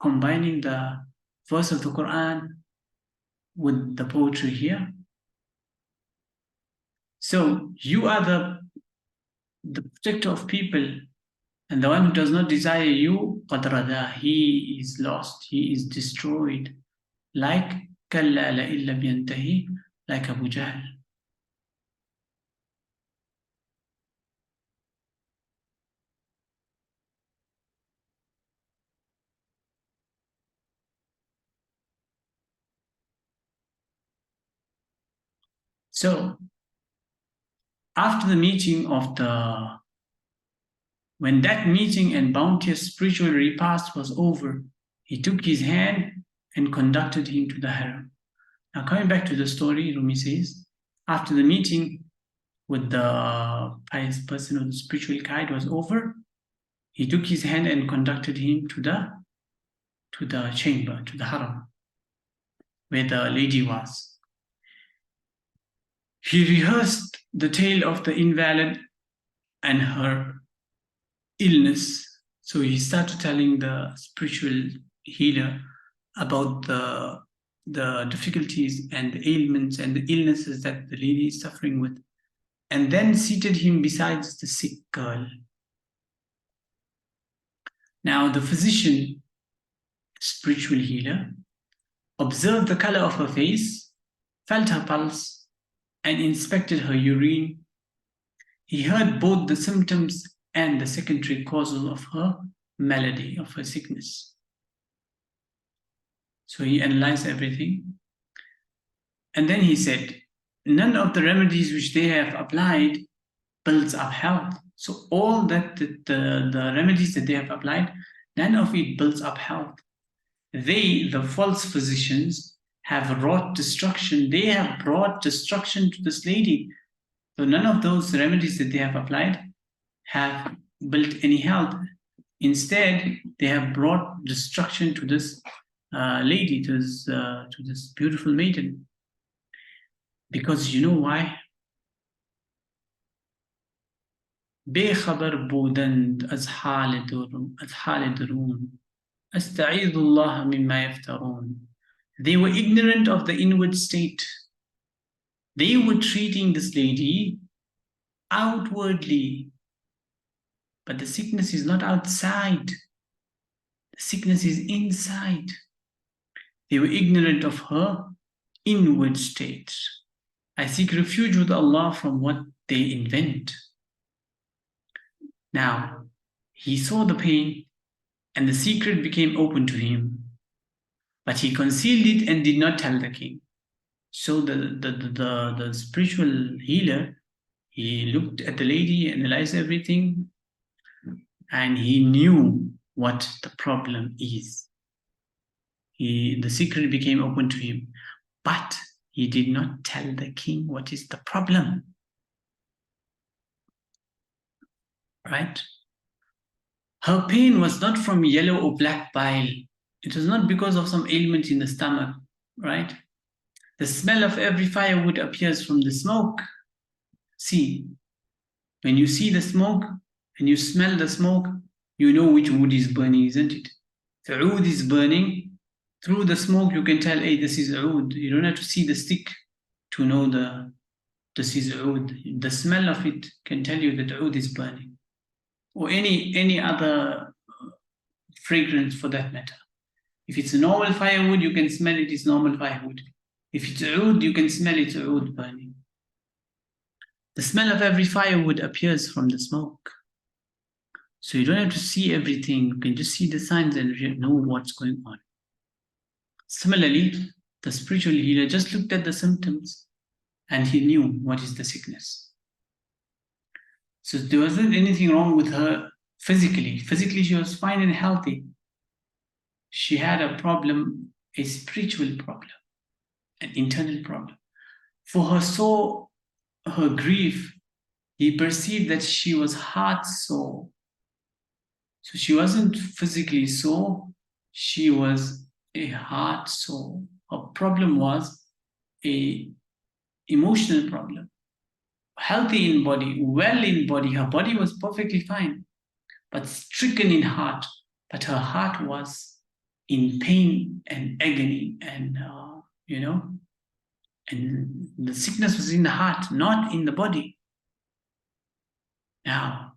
combining the verse of the Quran with the poetry here. So you are the protector of people, and the one who does not desire you, قَدْ رَدَى, he is lost, he is destroyed. Like كَلَّا لَئِن لَمْ يَنْتَهِ, like Abu Jahl. So after the meeting when that meeting and bounteous spiritual repast was over, he took his hand and conducted him to the harem. Now coming back to the story, Rumi says, after the meeting with the pious person or the spiritual guide was over, he took his hand and conducted him to the chamber, to the harem, where the lady was. He rehearsed the tale of the invalid and her illness. So he started telling the spiritual healer about the difficulties and the ailments and the illnesses that the lady is suffering with, and then seated him beside the sick girl. Now the physician, spiritual healer, observed the color of her face, felt her pulse, and inspected her urine. He heard both the symptoms and the secondary causes of her malady, of her sickness. So he analyzed everything. And then he said, none of the remedies which they have applied builds up health. So all that the remedies that they have applied, none of it builds up health. They, the false physicians, have wrought destruction. They have brought destruction to this lady. So none of those remedies that they have applied have built any health. Instead, they have brought destruction to this lady, to this beautiful maiden. Because you know why? بخبر بودند از حال درون استعيذ الله مما يفترون. They were ignorant of the inward state. They were treating this lady outwardly, but the sickness is not outside. The sickness is inside. They were ignorant of her inward state. I seek refuge with Allah from what they invent. Now, he saw the pain, and the secret became open to him, but he concealed it and did not tell the king. So the spiritual healer, he looked at the lady, analyzed everything, and he knew what the problem is. The secret became open to him, but he did not tell the king what is the problem. Right? Her pain was not from yellow or black bile. It was not because of some ailment in the stomach, right? The smell of every firewood appears from the smoke. See, when you see the smoke and you smell the smoke, you know which wood is burning, isn't it? If oud is burning, through the smoke you can tell, hey, this is oud. You don't have to see the stick to know this is oud. The smell of it can tell you that oud is burning. Or any other fragrance for that matter. If it's a normal firewood, you can smell it is normal firewood. If it's oud, you can smell it's oud burning. The smell of every firewood appears from the smoke. So you don't have to see everything. You can just see the signs and know what's going on. Similarly, the spiritual healer just looked at the symptoms and he knew what is the sickness. So there wasn't anything wrong with her physically. Physically, she was fine and healthy. She had a problem, a spiritual problem, an internal problem. For her soul, her grief, he perceived that she was heart sore. So she wasn't physically sore, she was a heart sore. Her problem was a emotional problem. Healthy in body, well in body, her body was perfectly fine, but stricken in heart. But her heart was in pain and agony, and and the sickness was in the heart, not in the body. Now,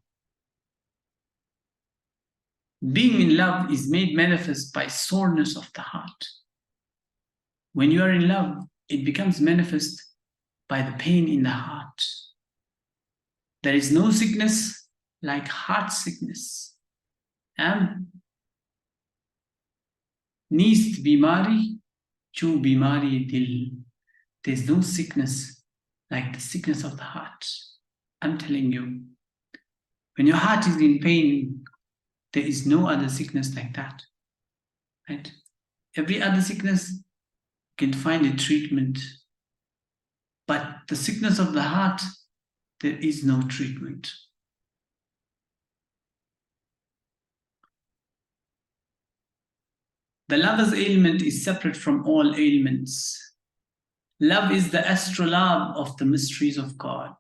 being in love is made manifest by soreness of the heart. When you are in love, it becomes manifest by the pain in the heart. There is no sickness like heart sickness. Neist bimari, chu bimari dil. There's no sickness like the sickness of the heart. I'm telling you, when your heart is in pain, there is no other sickness like that. Right? Every other sickness can find a treatment, but the sickness of the heart, there is no treatment. The lover's ailment is separate from all ailments. Love is the astrolabe of the mysteries of God.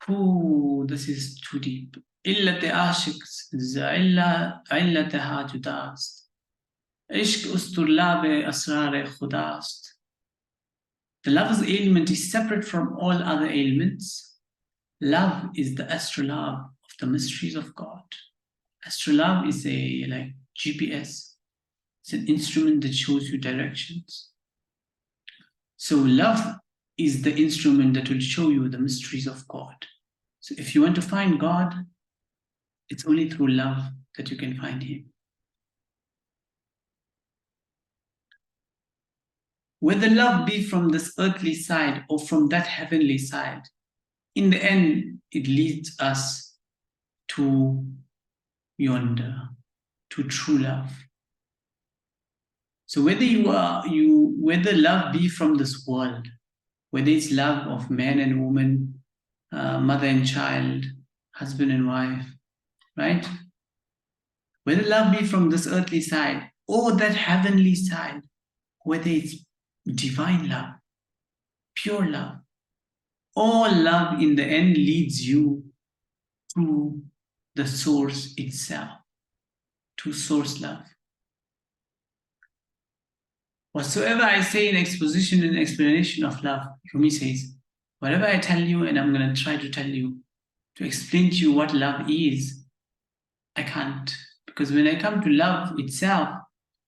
Ooh, this is too deep. Illat ashiks, illataha judast. Ishq usturlabe asrare khudast. The lover's ailment is separate from all other ailments. Love is the astrolabe of the mysteries of God. Astrolabe is a like GPS. It's an instrument that shows you directions. So love is the instrument that will show you the mysteries of God. So if you want to find God, it's only through love that you can find him. Whether love be from this earthly side or from that heavenly side, in the end, it leads us to yonder, to true love. So whether whether love be from this world, whether it's love of man and woman, mother and child, husband and wife, right? Whether love be from this earthly side or that heavenly side, whether it's divine love, pure love, all love in the end leads you to the source itself, to source love. Whatsoever I say in exposition and explanation of love, Rumi says, whatever I tell you, and I'm going to try to tell you, to explain to you what love is, I can't. Because when I come to love itself,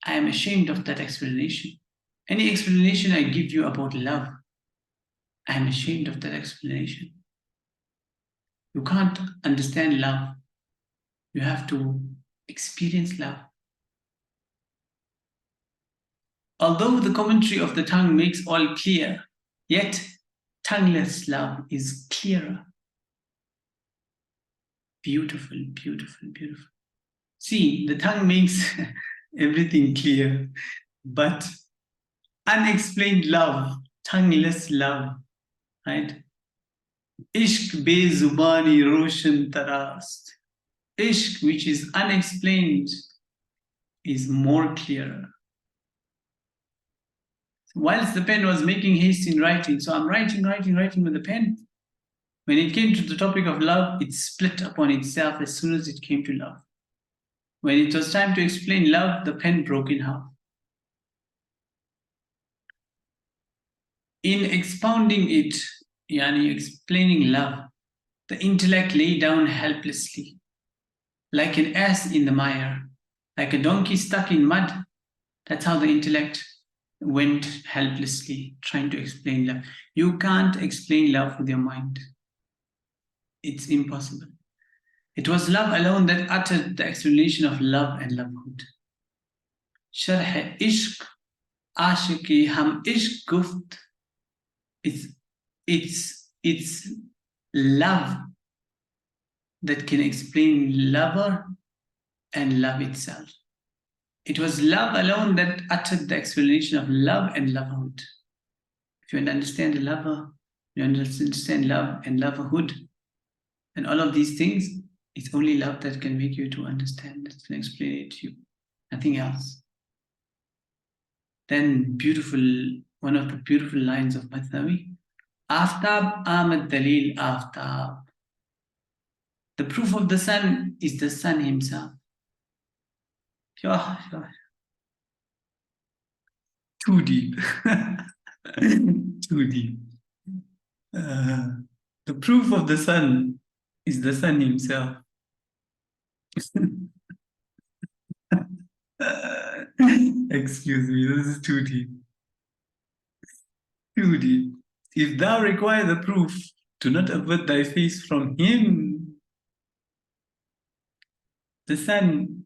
I am ashamed of that explanation. Any explanation I give you about love, I am ashamed of that explanation. You can't understand love. You have to experience love. Although the commentary of the tongue makes all clear, yet tongueless love is clearer. Beautiful, beautiful, beautiful. See, the tongue makes everything clear, but unexplained love, tongueless love, right? Ishq be zubani roshan tarast. Ishq, which is unexplained, is more clearer. Whilst the pen was making haste in writing, so I'm writing with the pen. When it came to the topic of love, it split upon itself as soon as it came to love. When it was time to explain love, the pen broke in half. In expounding it, yani explaining love, the intellect lay down helplessly, like an ass in the mire, like a donkey stuck in mud. That's how the intellect went helplessly, trying to explain love. You can't explain love with your mind. It's impossible. It was love alone that uttered the explanation of love and lovehood. Sharh ishq, ashiki ham ishq guft. It's love that can explain lover and love itself. It was love alone that uttered the explanation of love and lovehood. If you understand the lover, you understand love and loverhood, and all of these things, It's only love that can make you to understand, that can explain it to you. Nothing else. Then one of the beautiful lines of Masnavi, Aftab Ahmad Dalil Aftab. The proof of the sun is the sun himself. Oh, too deep. Too deep. The proof of the sun is the sun himself. Excuse me, this is too deep. Too deep. If thou require the proof, do not avert thy face from him. The sun,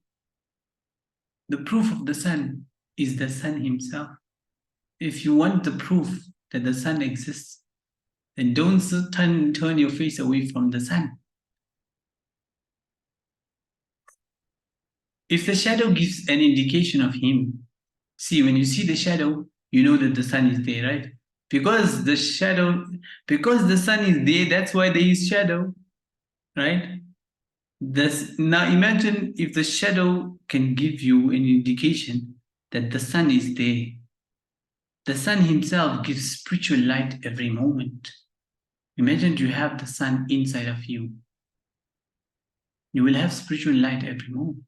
the proof of the sun is the sun himself. If you want the proof that the sun exists, then don't turn your face away from the sun. If the shadow gives an indication of him, see, when you see the shadow, you know that the sun is there, right? Because the sun is there, that's why there is shadow, right? Now imagine if the shadow can give you an indication that the sun is there. The sun himself gives spiritual light every moment. Imagine you have the sun inside of you. You will have spiritual light every moment.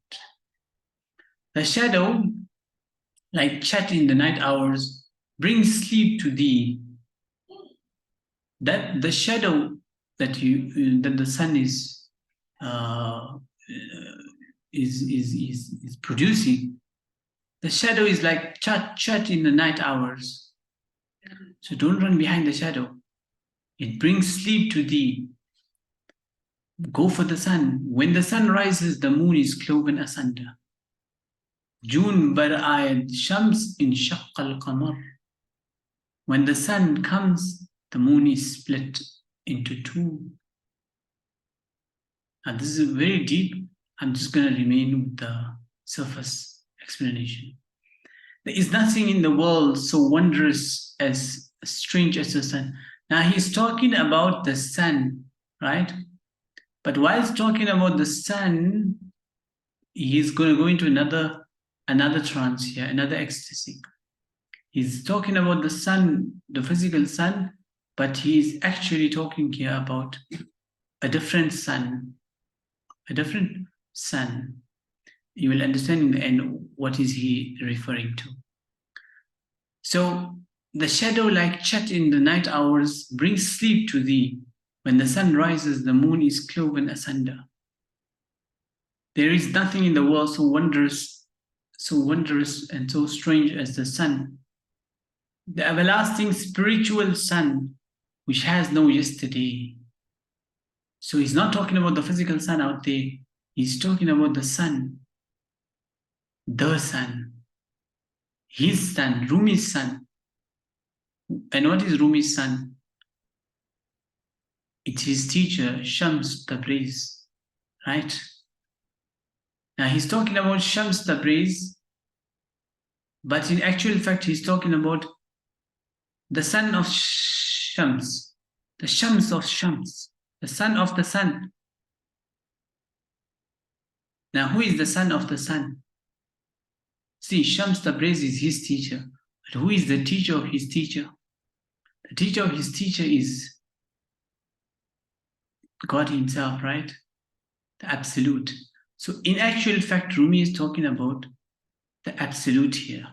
The shadow, like chat in the night hours, brings sleep to thee. That the shadow that the sun is producing, the shadow is like chat in the night hours. So don't run behind the shadow. It brings sleep to thee. Go for the sun. When the sun rises, the moon is cloven asunder. June bar ayat shams in shaqqa al-qamar. When the sun comes, the moon is split into two. Now this is very deep. I'm just going to remain with the surface explanation. There is nothing in the world so wondrous as strange as the sun. Now he's talking about the sun, right? But while he's talking about the sun, he's going to go into another trance here, another ecstasy. He's talking about the sun, the physical sun, but he's actually talking here about a different sun. A different sun. You will understand in the end what is he referring to. So the shadow like chat in the night hours brings sleep to thee. When the sun rises, the moon is cloven asunder. There is nothing in the world so wondrous and so strange as the sun. The everlasting spiritual sun, which has no yesterday. So he's not talking about the physical sun out there. He's talking about the sun. The sun. His son, Rumi's son. And what is Rumi's son? It's his teacher, Shams Tabriz, right? Now he's talking about Shams Tabriz, but in actual fact, he's talking about the son of Shams, the Shams of Shams, the son of the sun. Now, who is the son of the sun? See, Shams Tabriz is his teacher, but who is the teacher of his teacher? The teacher of his teacher is God himself, right? The absolute. So in actual fact, Rumi is talking about the absolute here.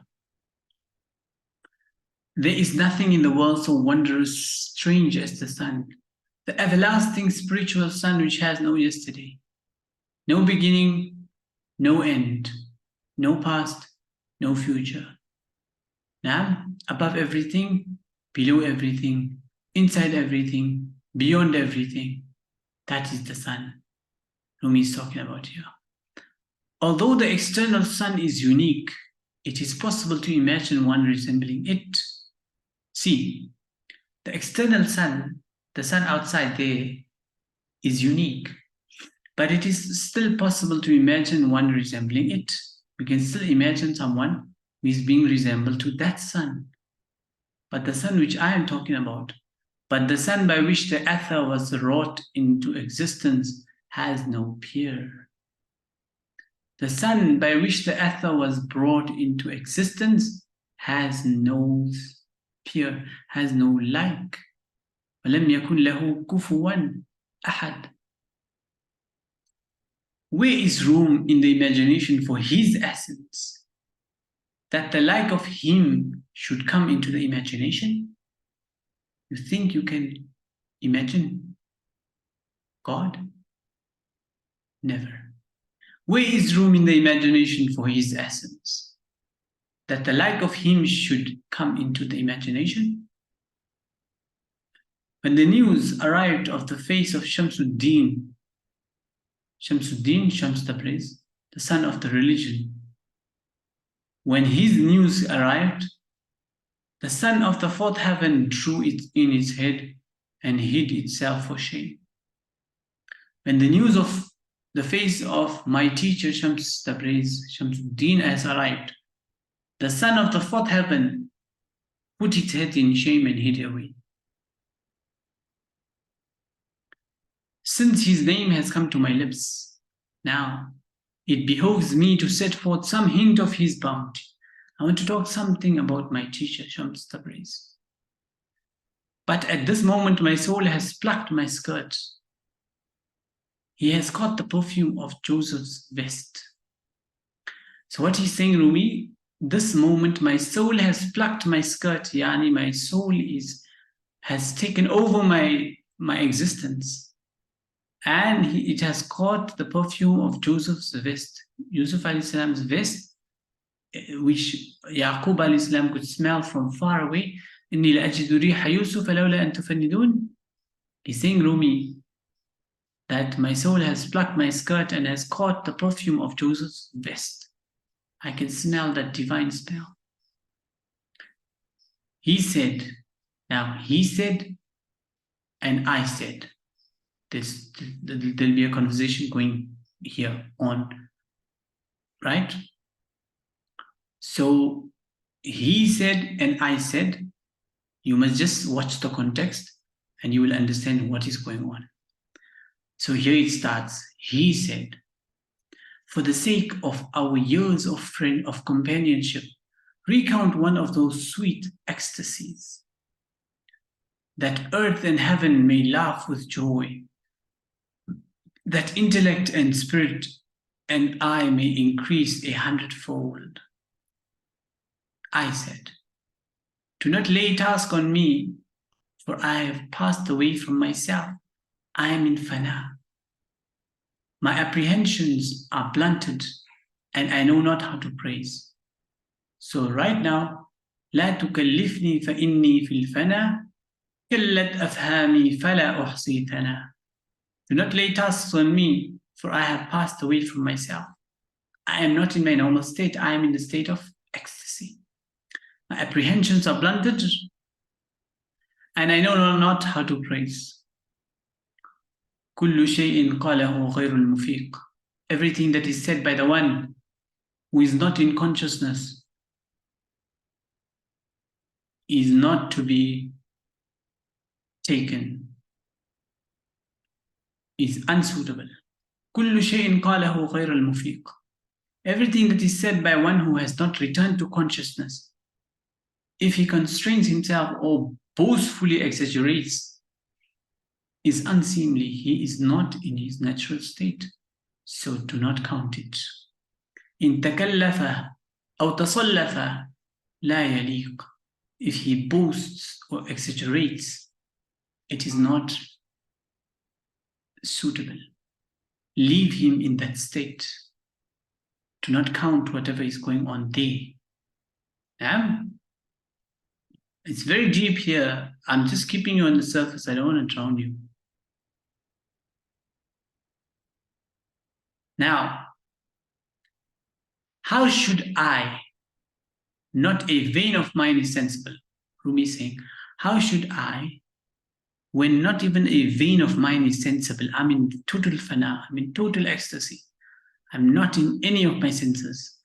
There is nothing in the world so wondrous, strange as the sun, the everlasting spiritual sun which has no yesterday, no beginning, no end, no past, no future. Now, above everything, below everything, inside everything, beyond everything, that is the sun Rumi is talking about here. Although the external sun is unique, it is possible to imagine one resembling it. See, the external sun, the sun outside there, is unique, but it is still possible to imagine one resembling it. We can still imagine someone who is being resembled to that sun. But the sun which I am talking about, but the sun by which the ether was wrought into existence has no peer. The sun by which the ether was brought into existence has no peer, has no like. وَلَمْ يَكُنْ لَهُ كُفُوًا أَحَدٌ. Where is room in the imagination for his essence, that the like of him should come into the imagination? You think you can imagine God? Never. Where is room in the imagination for his essence, that the like of him should come into the imagination? When the news arrived of the face of Shamsuddin, Shams Tabriz, the son of the religion, when his news arrived, the sun of the fourth heaven drew it in its head and hid itself for shame. When the news of the face of my teacher Shams Tabriz, Shamsuddin, has arrived, the sun of the fourth heaven put its head in shame and hid away. Since his name has come to my lips, now it behoves me to set forth some hint of his bounty. I want to talk something about my teacher, Shams Tabriz. But at this moment, my soul has plucked my skirt. He has caught the perfume of Joseph's vest. So what he's saying, Rumi, this moment, my soul has plucked my skirt, yani my soul has taken over my existence. And it has caught the perfume of Joseph's vest, Yusuf alayhi salam's vest, which Yaqub alayhi salam could smell from far away. إِنِّي لَأَجِدُ رِيحَ يُوسُفَ لَوْلَا أَن تُفَنِّدُونَ. He's saying, Rumi, that my soul has plucked my skirt and has caught the perfume of Joseph's vest. I can smell that divine smell. He said, and I said. There'll be a conversation going here on, right? So he said and I said. You must just watch the context and you will understand what is going on. So here it starts. He said, for the sake of our years of companionship, recount one of those sweet ecstasies, that earth and heaven may laugh with joy, that intellect and spirit and I may increase 100-fold. I said, do not lay task on me, for I have passed away from myself. I am in fana. My apprehensions are blunted, and I know not how to praise. So right now, لا تكلفني فإني في الفنا كلت أفهامي فلا أحصي ثنا. Do not lay tasks on me, for I have passed away from myself. I am not in my normal state. I am in the state of ecstasy. My apprehensions are blunted, and I know not how to praise. كل شيء قاله غير المفيق. Everything that is said by the one who is not in consciousness is not to be taken, is unsuitable. كل شيء قاله غير المفيق. Everything that is said by one who has not returned to consciousness, if he constrains himself or boastfully exaggerates, is unseemly. He is not in his natural state. So do not count it. إن تكلف أو تصلف لا يليق. If he boasts or exaggerates, it is not suitable. Leave him in that state. Do not count whatever is going on there. Yeah? It's very deep here. I'm just keeping you on the surface. I don't want to drown you. Now, how should I, not a vein of mine is sensible, Rumi is saying, how should I, when not even a vein of mine is sensible, I'm in total fana, I'm in total ecstasy, I'm not in any of my senses,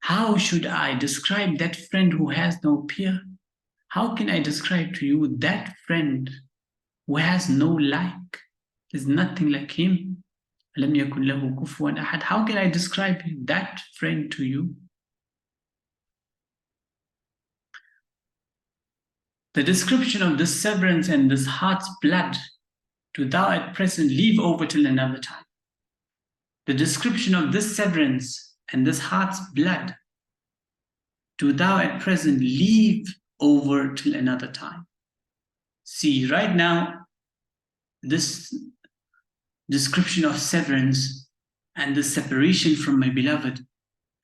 how should I describe that friend who has no peer? How can I describe to you that friend who has no like? There's nothing like him. لم يكن له كفوا أحد. How can I describe that friend to you? The description of this severance and this heart's blood to thou at present leave over till another time. The description of this severance and this heart's blood to thou at present leave over till another time. See, right now, this description of severance and the separation from my beloved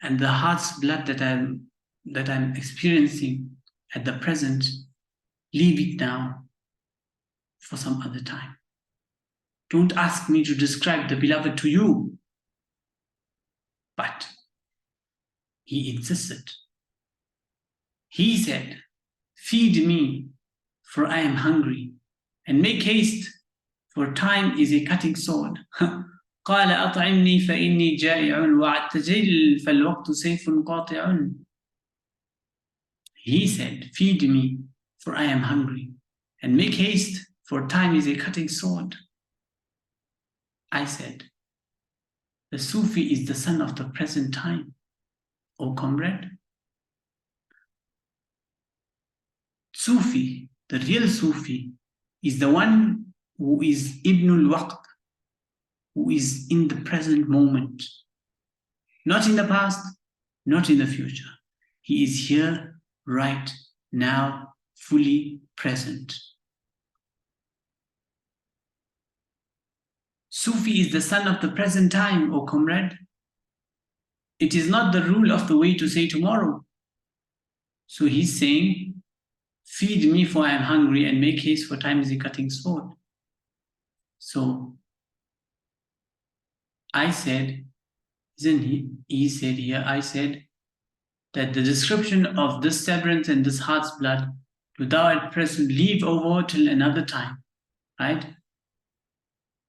and the heart's blood that I'm experiencing at the present, leave it now for some other time. Don't ask me to describe the beloved to you. But he insisted. He said, feed me, for I am hungry, and make haste, for time is a cutting sword. قال أطعمني فإني جائع وأعتجل فالوقت سيف قاطع. He said, feed me, for I am hungry, and make haste, for time is a cutting sword. I said, the Sufi is the son of the present time, O comrade. Sufi, the real Sufi, is the one who is Ibnul Waqt, who is in the present moment, not in the past, not in the future. He is here, right now, fully present. Sufi is the son of the present time, O comrade. It is not the rule of the way to say tomorrow. So he's saying, feed me, for I am hungry, and make haste, for time is a cutting sword. So I said, isn't he? He said here, I said that the description of this severance and this heart's blood, do thou at present leave over till another time, right?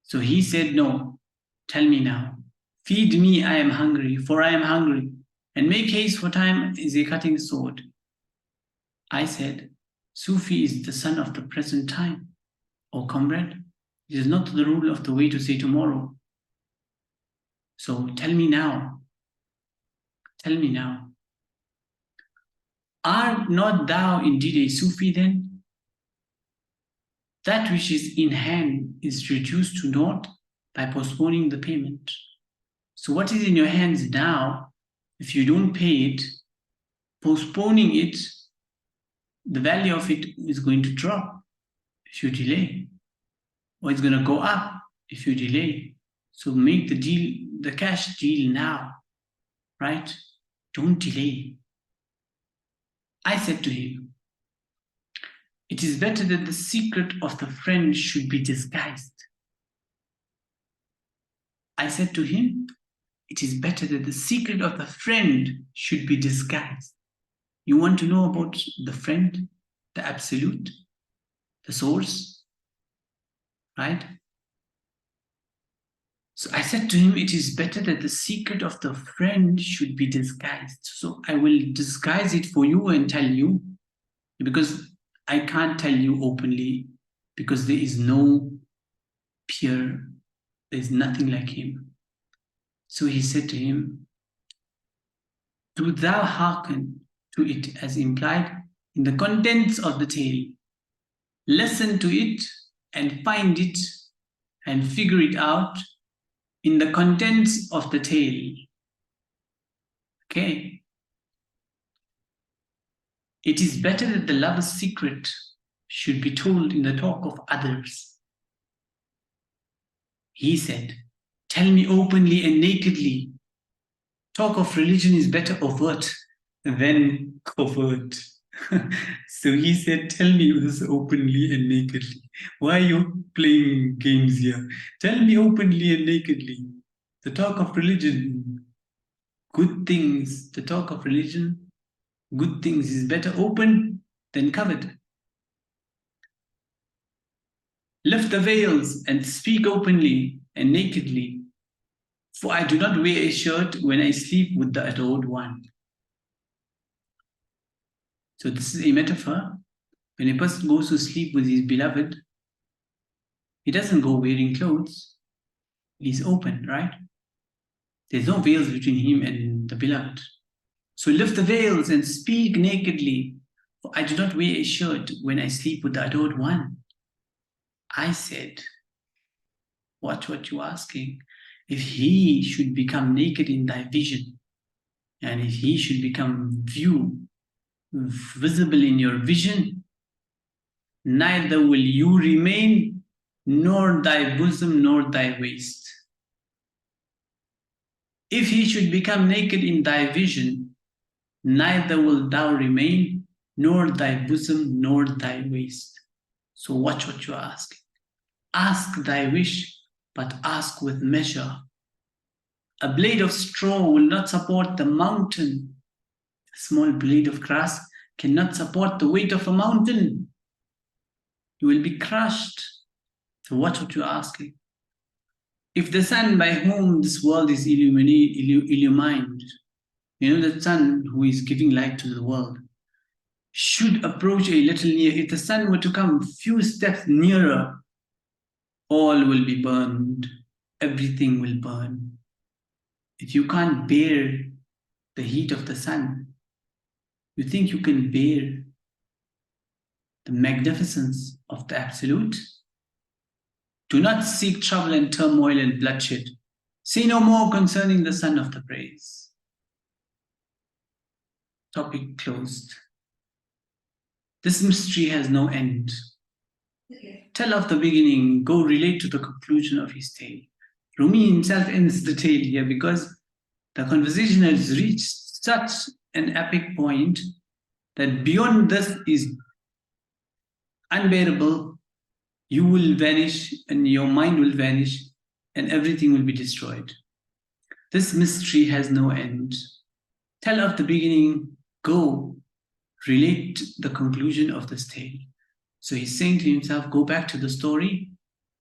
So he said, no, tell me now. Feed me, I am hungry, for I am hungry, and make haste, for time is a cutting sword. I said, Sufi is the son of the present time, O comrade. It is not the rule of the way to say tomorrow. So tell me now. Tell me now. Art not thou indeed a Sufi then? That which is in hand is reduced to naught by postponing the payment. So what is in your hands now, if you don't pay it, postponing it, the value of it is going to drop if you delay, or it's going to go up if you delay. So make the deal, the cash deal now, right? Don't delay. I said to him, it is better that the secret of the friend should be disguised. I said to him, it is better that the secret of the friend should be disguised. You want to know about the friend, the absolute, the source, right? So I said to him, it is better that the secret of the friend should be disguised. So I will disguise it for you and tell you, because I can't tell you openly, because there is no peer, there is nothing like him. So he said to him, do thou hearken to it as implied in the contents of the tale. Listen to it and find it and figure it out in the contents of the tale. Okay? It is better that the lover's secret should be told in the talk of others. He said, tell me openly and nakedly. Talk of religion is better overt than covert. So he said, tell me this openly and nakedly. Why are you playing games here? Tell me openly and nakedly. The talk of religion, good things, the talk of religion, good things is better open than covered. Lift the veils and speak openly and nakedly. For I do not wear a shirt when I sleep with the adored one. So this is a metaphor. When a person goes to sleep with his beloved, he doesn't go wearing clothes. is open, right? There's no veils between him and the beloved. So lift the veils and speak nakedly. For I do not wear a shirt when I sleep with the adored one. I said, watch what you're asking. If he should become naked in thy vision, and if he should become visible in your vision, neither will you remain, nor thy bosom, nor thy waist. If he should become naked in thy vision, neither will thou remain, nor thy bosom, nor thy waist. So watch what you ask. Ask thy wish, but ask with measure. A blade of straw will not support the mountain. A small blade of grass cannot support the weight of a mountain. You will be crushed. So watch what you're asking. If the sun by whom this world is illumined, the sun who is giving light to the world, should approach a little near, if the sun were to come a few steps nearer, all will be burned. Everything will burn. If you can't bear the heat of the sun, you think you can bear the magnificence of the Absolute? Do not seek trouble and turmoil and bloodshed. Say no more concerning the Son of the Praise. Topic closed. This mystery has no end. Tell of the beginning, go relate to the conclusion of his tale. Rumi himself ends the tale here because the conversation has reached such an epic point that beyond this is unbearable. You will vanish and your mind will vanish and everything will be destroyed. This mystery has no end. Tell of the beginning, go relate the conclusion of this tale. So he's saying to himself, go back to the story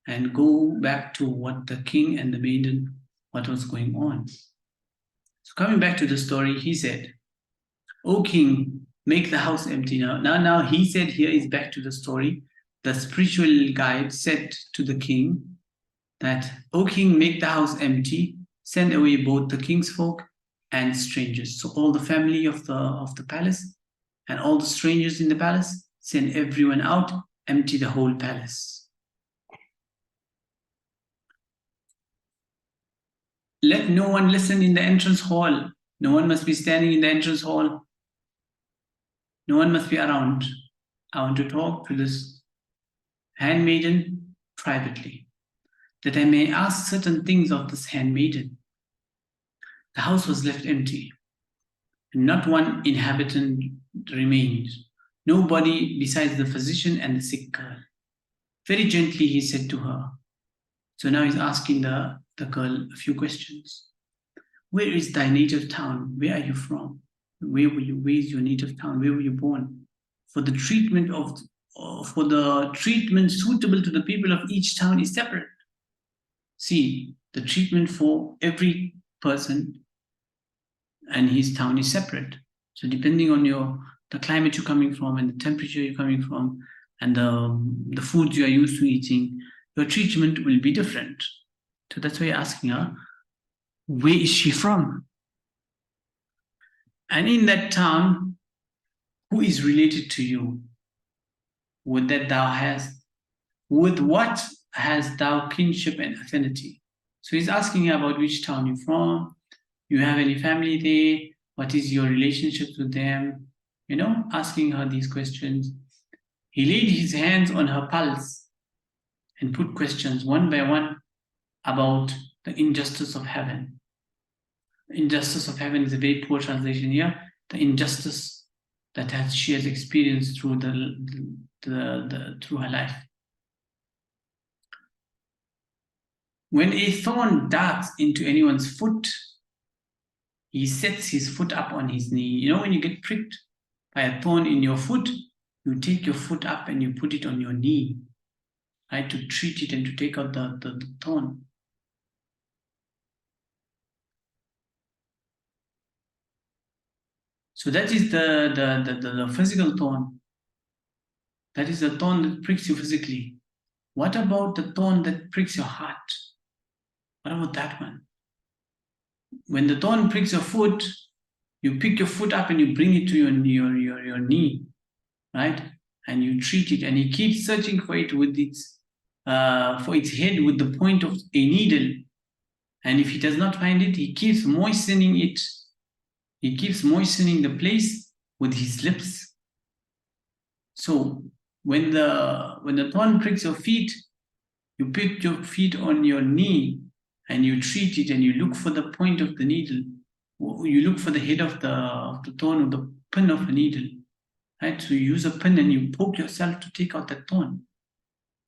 and go back to what the king and the maiden, what was going on. So coming back to the story, he said, O king, make the house empty now. Now he said, here is back to the story. The spiritual guide said to the king that, O king, make the house empty, send away both the king's folk and strangers. So all the family of the palace and all the strangers in the palace, send everyone out, empty the whole palace. Let no one listen in the entrance hall. No one must be standing in the entrance hall. No one must be around. I want to talk to this handmaiden privately, that I may ask certain things of this handmaiden. The house was left empty, and not one inhabitant remained. Nobody besides the physician and the sick girl. Very gently he said to her. So now he's asking the girl a few questions. Where is thy native town? Where are you from? Where is your native town? Where were you born? For the treatment suitable to the people of each town is separate. See, the treatment for every person and his town is separate. So depending on the climate you're coming from and the temperature you're coming from and the foods you are used to eating, your treatment will be different. So that's why you're asking her, where is she from? And in that town, who is related to you? With that thou hast, with what hast thou kinship and affinity? So he's asking her about which town you're from. You have any family there? What is your relationship with them? Asking her these questions. He laid his hands on her pulse and put questions one by one about the injustice of heaven. The injustice of heaven is a very poor translation here. The injustice that she has experienced through through her life. When a thorn darts into anyone's foot, he sets his foot up on his knee. When you get pricked by a thorn in your foot, you take your foot up and you put it on your knee, right, to treat it and to take out the thorn. So that is the physical thorn. That is the thorn that pricks you physically. What about the thorn that pricks your heart? What about that one? When the thorn pricks your foot, you pick your foot up and you bring it to your knee, right? And you treat it, and he keeps searching for it with its head with the point of a needle. And if he does not find it, he keeps moistening it. He keeps moistening the place with his lips. So when the thorn pricks your feet, you put your feet on your knee and you treat it, and you look for the point of the needle. You look for the head of the thorn, or the pin of a needle, right? So you use a pin and you poke yourself to take out that thorn.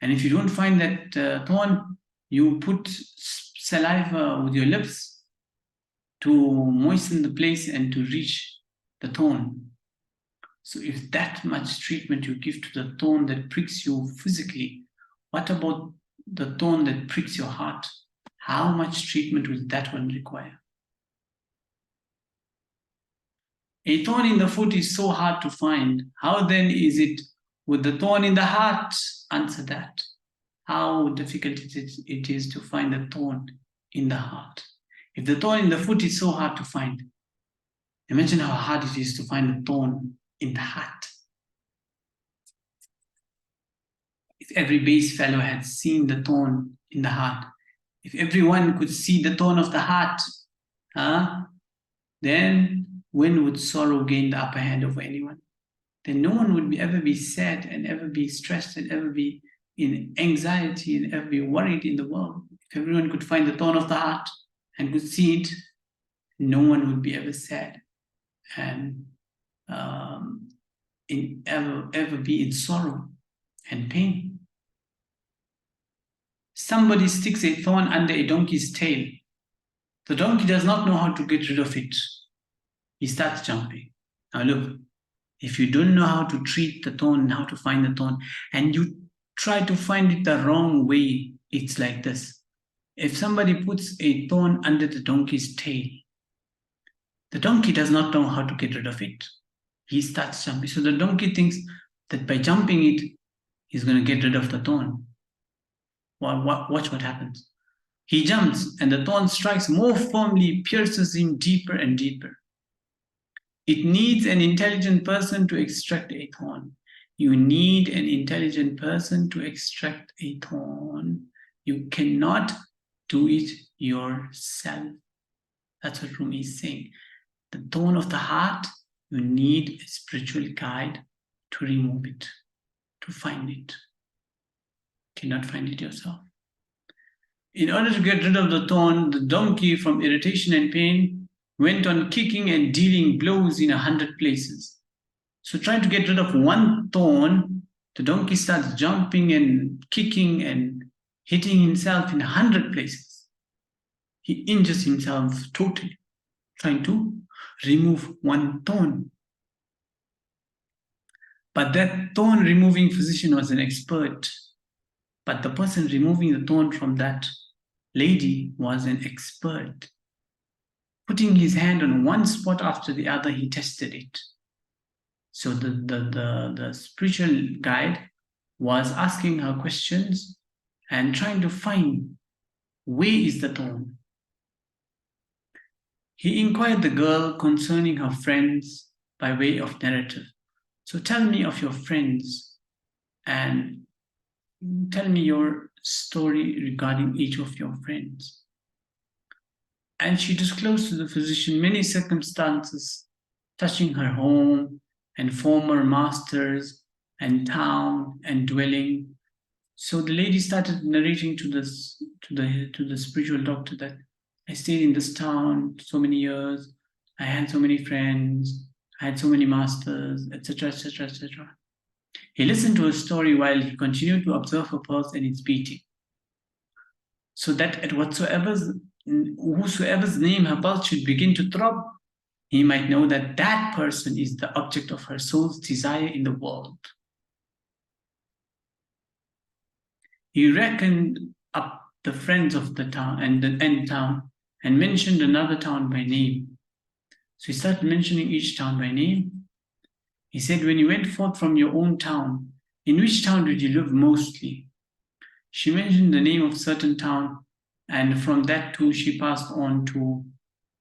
And if you don't find that thorn, you put saliva with your lips to moisten the place and to reach the thorn. So if that much treatment you give to the thorn that pricks you physically, what about the thorn that pricks your heart? How much treatment will that one require? A thorn in the foot is so hard to find. How then is it with the thorn in the heart? Answer that. How difficult it is to find a thorn in the heart. If the thorn in the foot is so hard to find, imagine how hard it is to find a thorn in the heart. If every base fellow had seen the thorn in the heart, if everyone could see the thorn of the heart, then when would sorrow gain the upper hand over anyone? Then no one would ever be sad and ever be stressed and ever be in anxiety and ever be worried in the world. If everyone could find the thorn of the heart and could see it, no one would be ever sad and ever be in sorrow and pain. Somebody sticks a thorn under a donkey's tail. The donkey does not know how to get rid of it. He starts jumping. Now look, if you don't know how to treat the thorn, how to find the thorn, and you try to find it the wrong way, it's like this. If somebody puts a thorn under the donkey's tail, the donkey does not know how to get rid of it. He starts jumping. So the donkey thinks that by jumping it, he's going to get rid of the thorn. Watch what happens. He jumps, and the thorn strikes more firmly, pierces him deeper and deeper. It needs an intelligent person to extract a thorn. You need an intelligent person to extract a thorn. You cannot do it yourself. That's what Rumi is saying. The thorn of the heart, you need a spiritual guide to remove it, to find it. You cannot find it yourself. In order to get rid of the thorn, the donkey, from irritation and pain, went on kicking and dealing blows in 100 places. So trying to get rid of one thorn, the donkey starts jumping and kicking and hitting himself in 100 places. He injures himself totally, trying to remove one thorn. But that thorn removing physician was an expert. But the person removing the thorn from that lady was an expert. Putting his hand on one spot after the other, he tested it. So the spiritual guide was asking her questions and trying to find where is the thorn. He inquired the girl concerning her friends by way of narrative. So tell me of your friends and tell me your story regarding each of your friends. And she disclosed to the physician many circumstances touching her home and former masters and town and dwelling. So the lady started narrating to the spiritual doctor that I stayed in this town so many years, I had so many friends, I had so many masters, etc., etc., etc. He listened to her story while he continued to observe her pulse and its beating, so that at whosoever's name her pulse should begin to throb, he might know that that person is the object of her soul's desire in the world. He reckoned up the friends of the town and the end town and mentioned another town by name. So he started mentioning each town by name. He said, when you went forth from your own town, in which town did you live mostly? She mentioned the name of certain town And from that too, she passed on to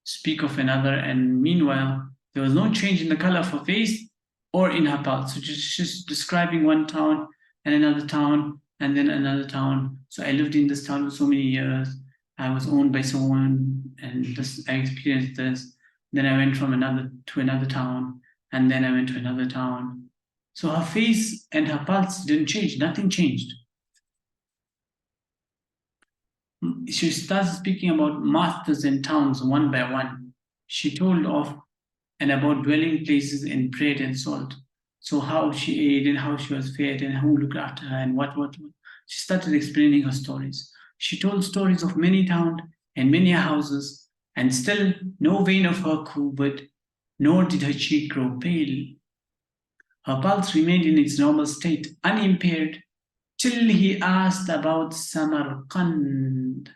speak of another. And meanwhile, there was no change in the color of her face or in her pulse. So just describing one town and another town and then another town. So I lived in this town for so many years. I was owned by someone, and I experienced this. Then I went from another to another town, and then I went to another town. So her face and her pulse didn't change. Nothing changed. She starts speaking about masters and towns one by one. She told of and about dwelling places in bread and salt. So how she ate and how she was fed and who looked after her and what. She started explaining her stories. She told stories of many towns and many houses, and still no vein of her quivered, nor did her cheek grow pale. Her pulse remained in its normal state, unimpaired, till he asked about Samarkand.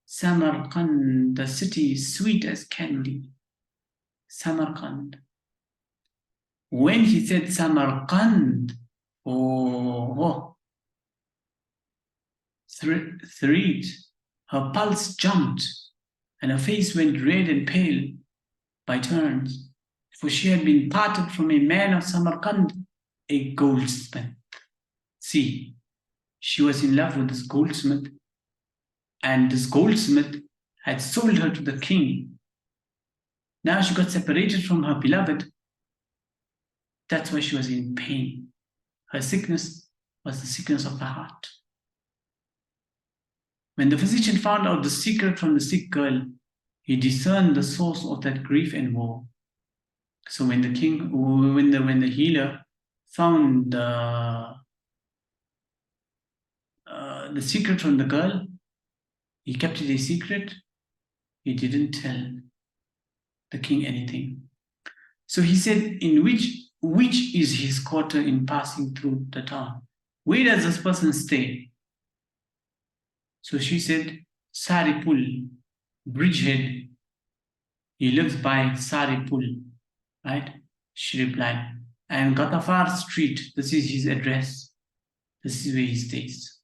Samarkand, the city sweet as candy. Samarkand. When he said Samarkand, thrilled, her pulse jumped, and her face went red and pale by turns, for she had been parted from a man of Samarkand, a goldsmith. See, she was in love with this goldsmith, and this goldsmith had sold her to the king. Now she got separated from her beloved. That's why she was in pain. Her sickness was the sickness of the heart. When the physician found out the secret from the sick girl, he discerned the source of that grief and woe. So when the healer found the secret from the girl, he kept it a secret. He didn't tell the king anything. So he said, in which is his quarter in passing through the town? Where does this person stay? So she said, Saripul, Bridgehead. He lives by Saripul, right? She replied, and Gatafar Street, this is his address. This is where he stays.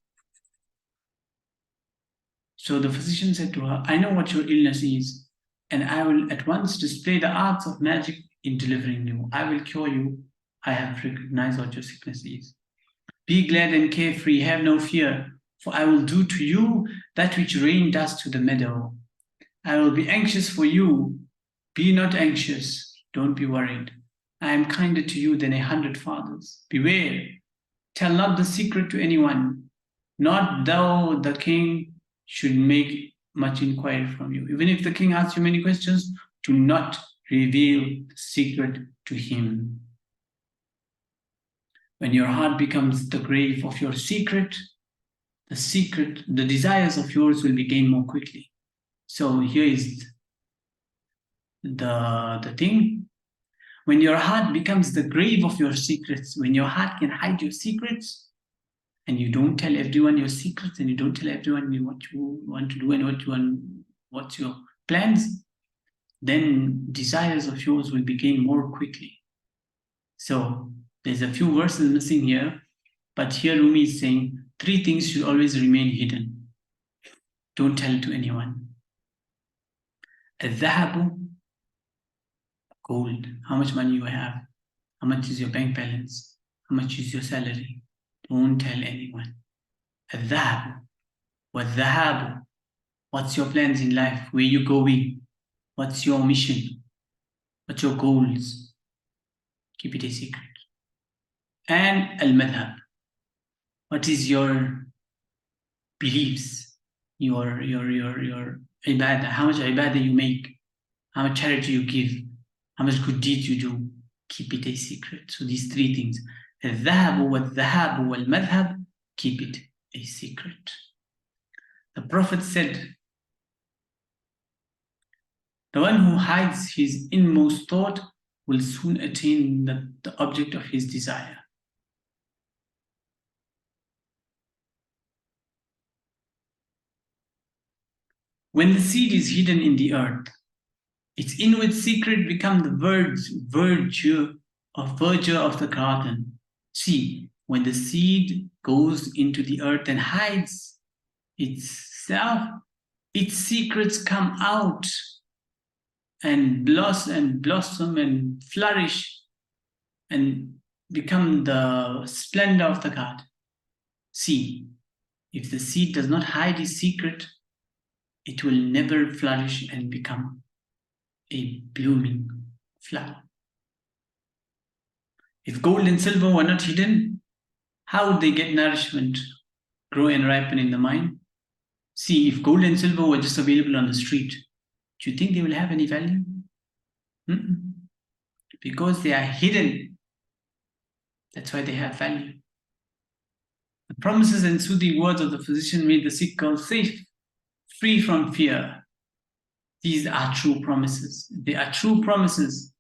So the physician said to her, I know what your illness is, and I will at once display the arts of magic in delivering you. I will cure you. I have recognized what your sickness is. Be glad and carefree, have no fear, for I will do to you that which rain does to the meadow. I will be anxious for you. Be not anxious. Don't be worried. I am kinder to you than 100 fathers. Beware. Tell not the secret to anyone, not though the king should make much inquiry from you. Even if the king asks you many questions, do not reveal the secret to him. When your heart becomes the grave of your secret, the desires of yours will be gained more quickly. So here is the thing. When your heart becomes the grave of your secrets, when your heart can hide your secrets, and you don't tell everyone your secrets, and you don't tell everyone what you want to do and what's your plans, then desires of yours will be gained more quickly. So there's a few verses missing here, but here Rumi is saying 3 things should always remain hidden. Don't tell it to anyone. Al-dhahabu, gold, how much money you have, how much is your bank balance, how much is your salary. Don't tell anyone. Al-dhahabu, wal-dhahabu, what's your plans in life, where you going, what's your mission, what's your goals. Keep it a secret. And al-madhab, what is your beliefs, your ibadah, how much ibadah you make, how much charity you give, how much good deeds you do. Keep it a secret. So these 3 things, al-dhahabu wal-dhahabu wal-madhab, keep it a secret. The Prophet said, the one who hides his inmost thought will soon attain the object of his desire. When the seed is hidden in the earth, its inward secret becomes the verdure of the garden. See, when the seed goes into the earth and hides itself, its secrets come out and blossom and flourish and become the splendor of the garden. See, if the seed does not hide its secret, it will never flourish and become a blooming flower. If gold and silver were not hidden, how would they get nourishment, grow and ripen in the mine? See, if gold and silver were just available on the street, do you think they will have any value? Mm-mm. Because they are hidden. That's why they have value. The promises and soothing words of the physician made the sick girl safe, free from fear. These are true promises. They are true promises,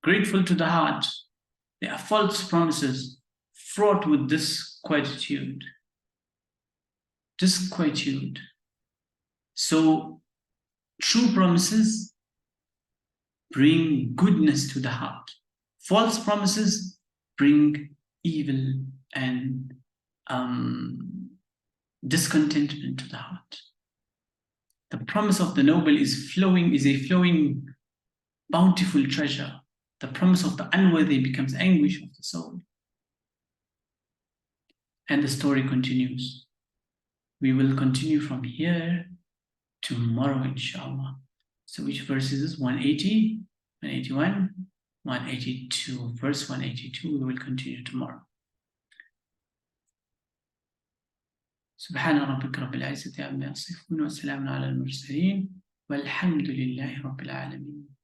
grateful to the heart. They are false promises, fraught with disquietude. Disquietude. So, true promises bring goodness to the heart. False promises bring evil and discontentment to the heart. The promise of the noble is a flowing, bountiful treasure. The promise of the unworthy becomes anguish of the soul. And the story continues. We will continue from here tomorrow, inshallah. So which verse is this? 180, 181, 182. Verse 182, we will continue tomorrow. سبحان ربك رب العزة عما يصفون وسلام على المرسلين والحمد لله رب العالمين.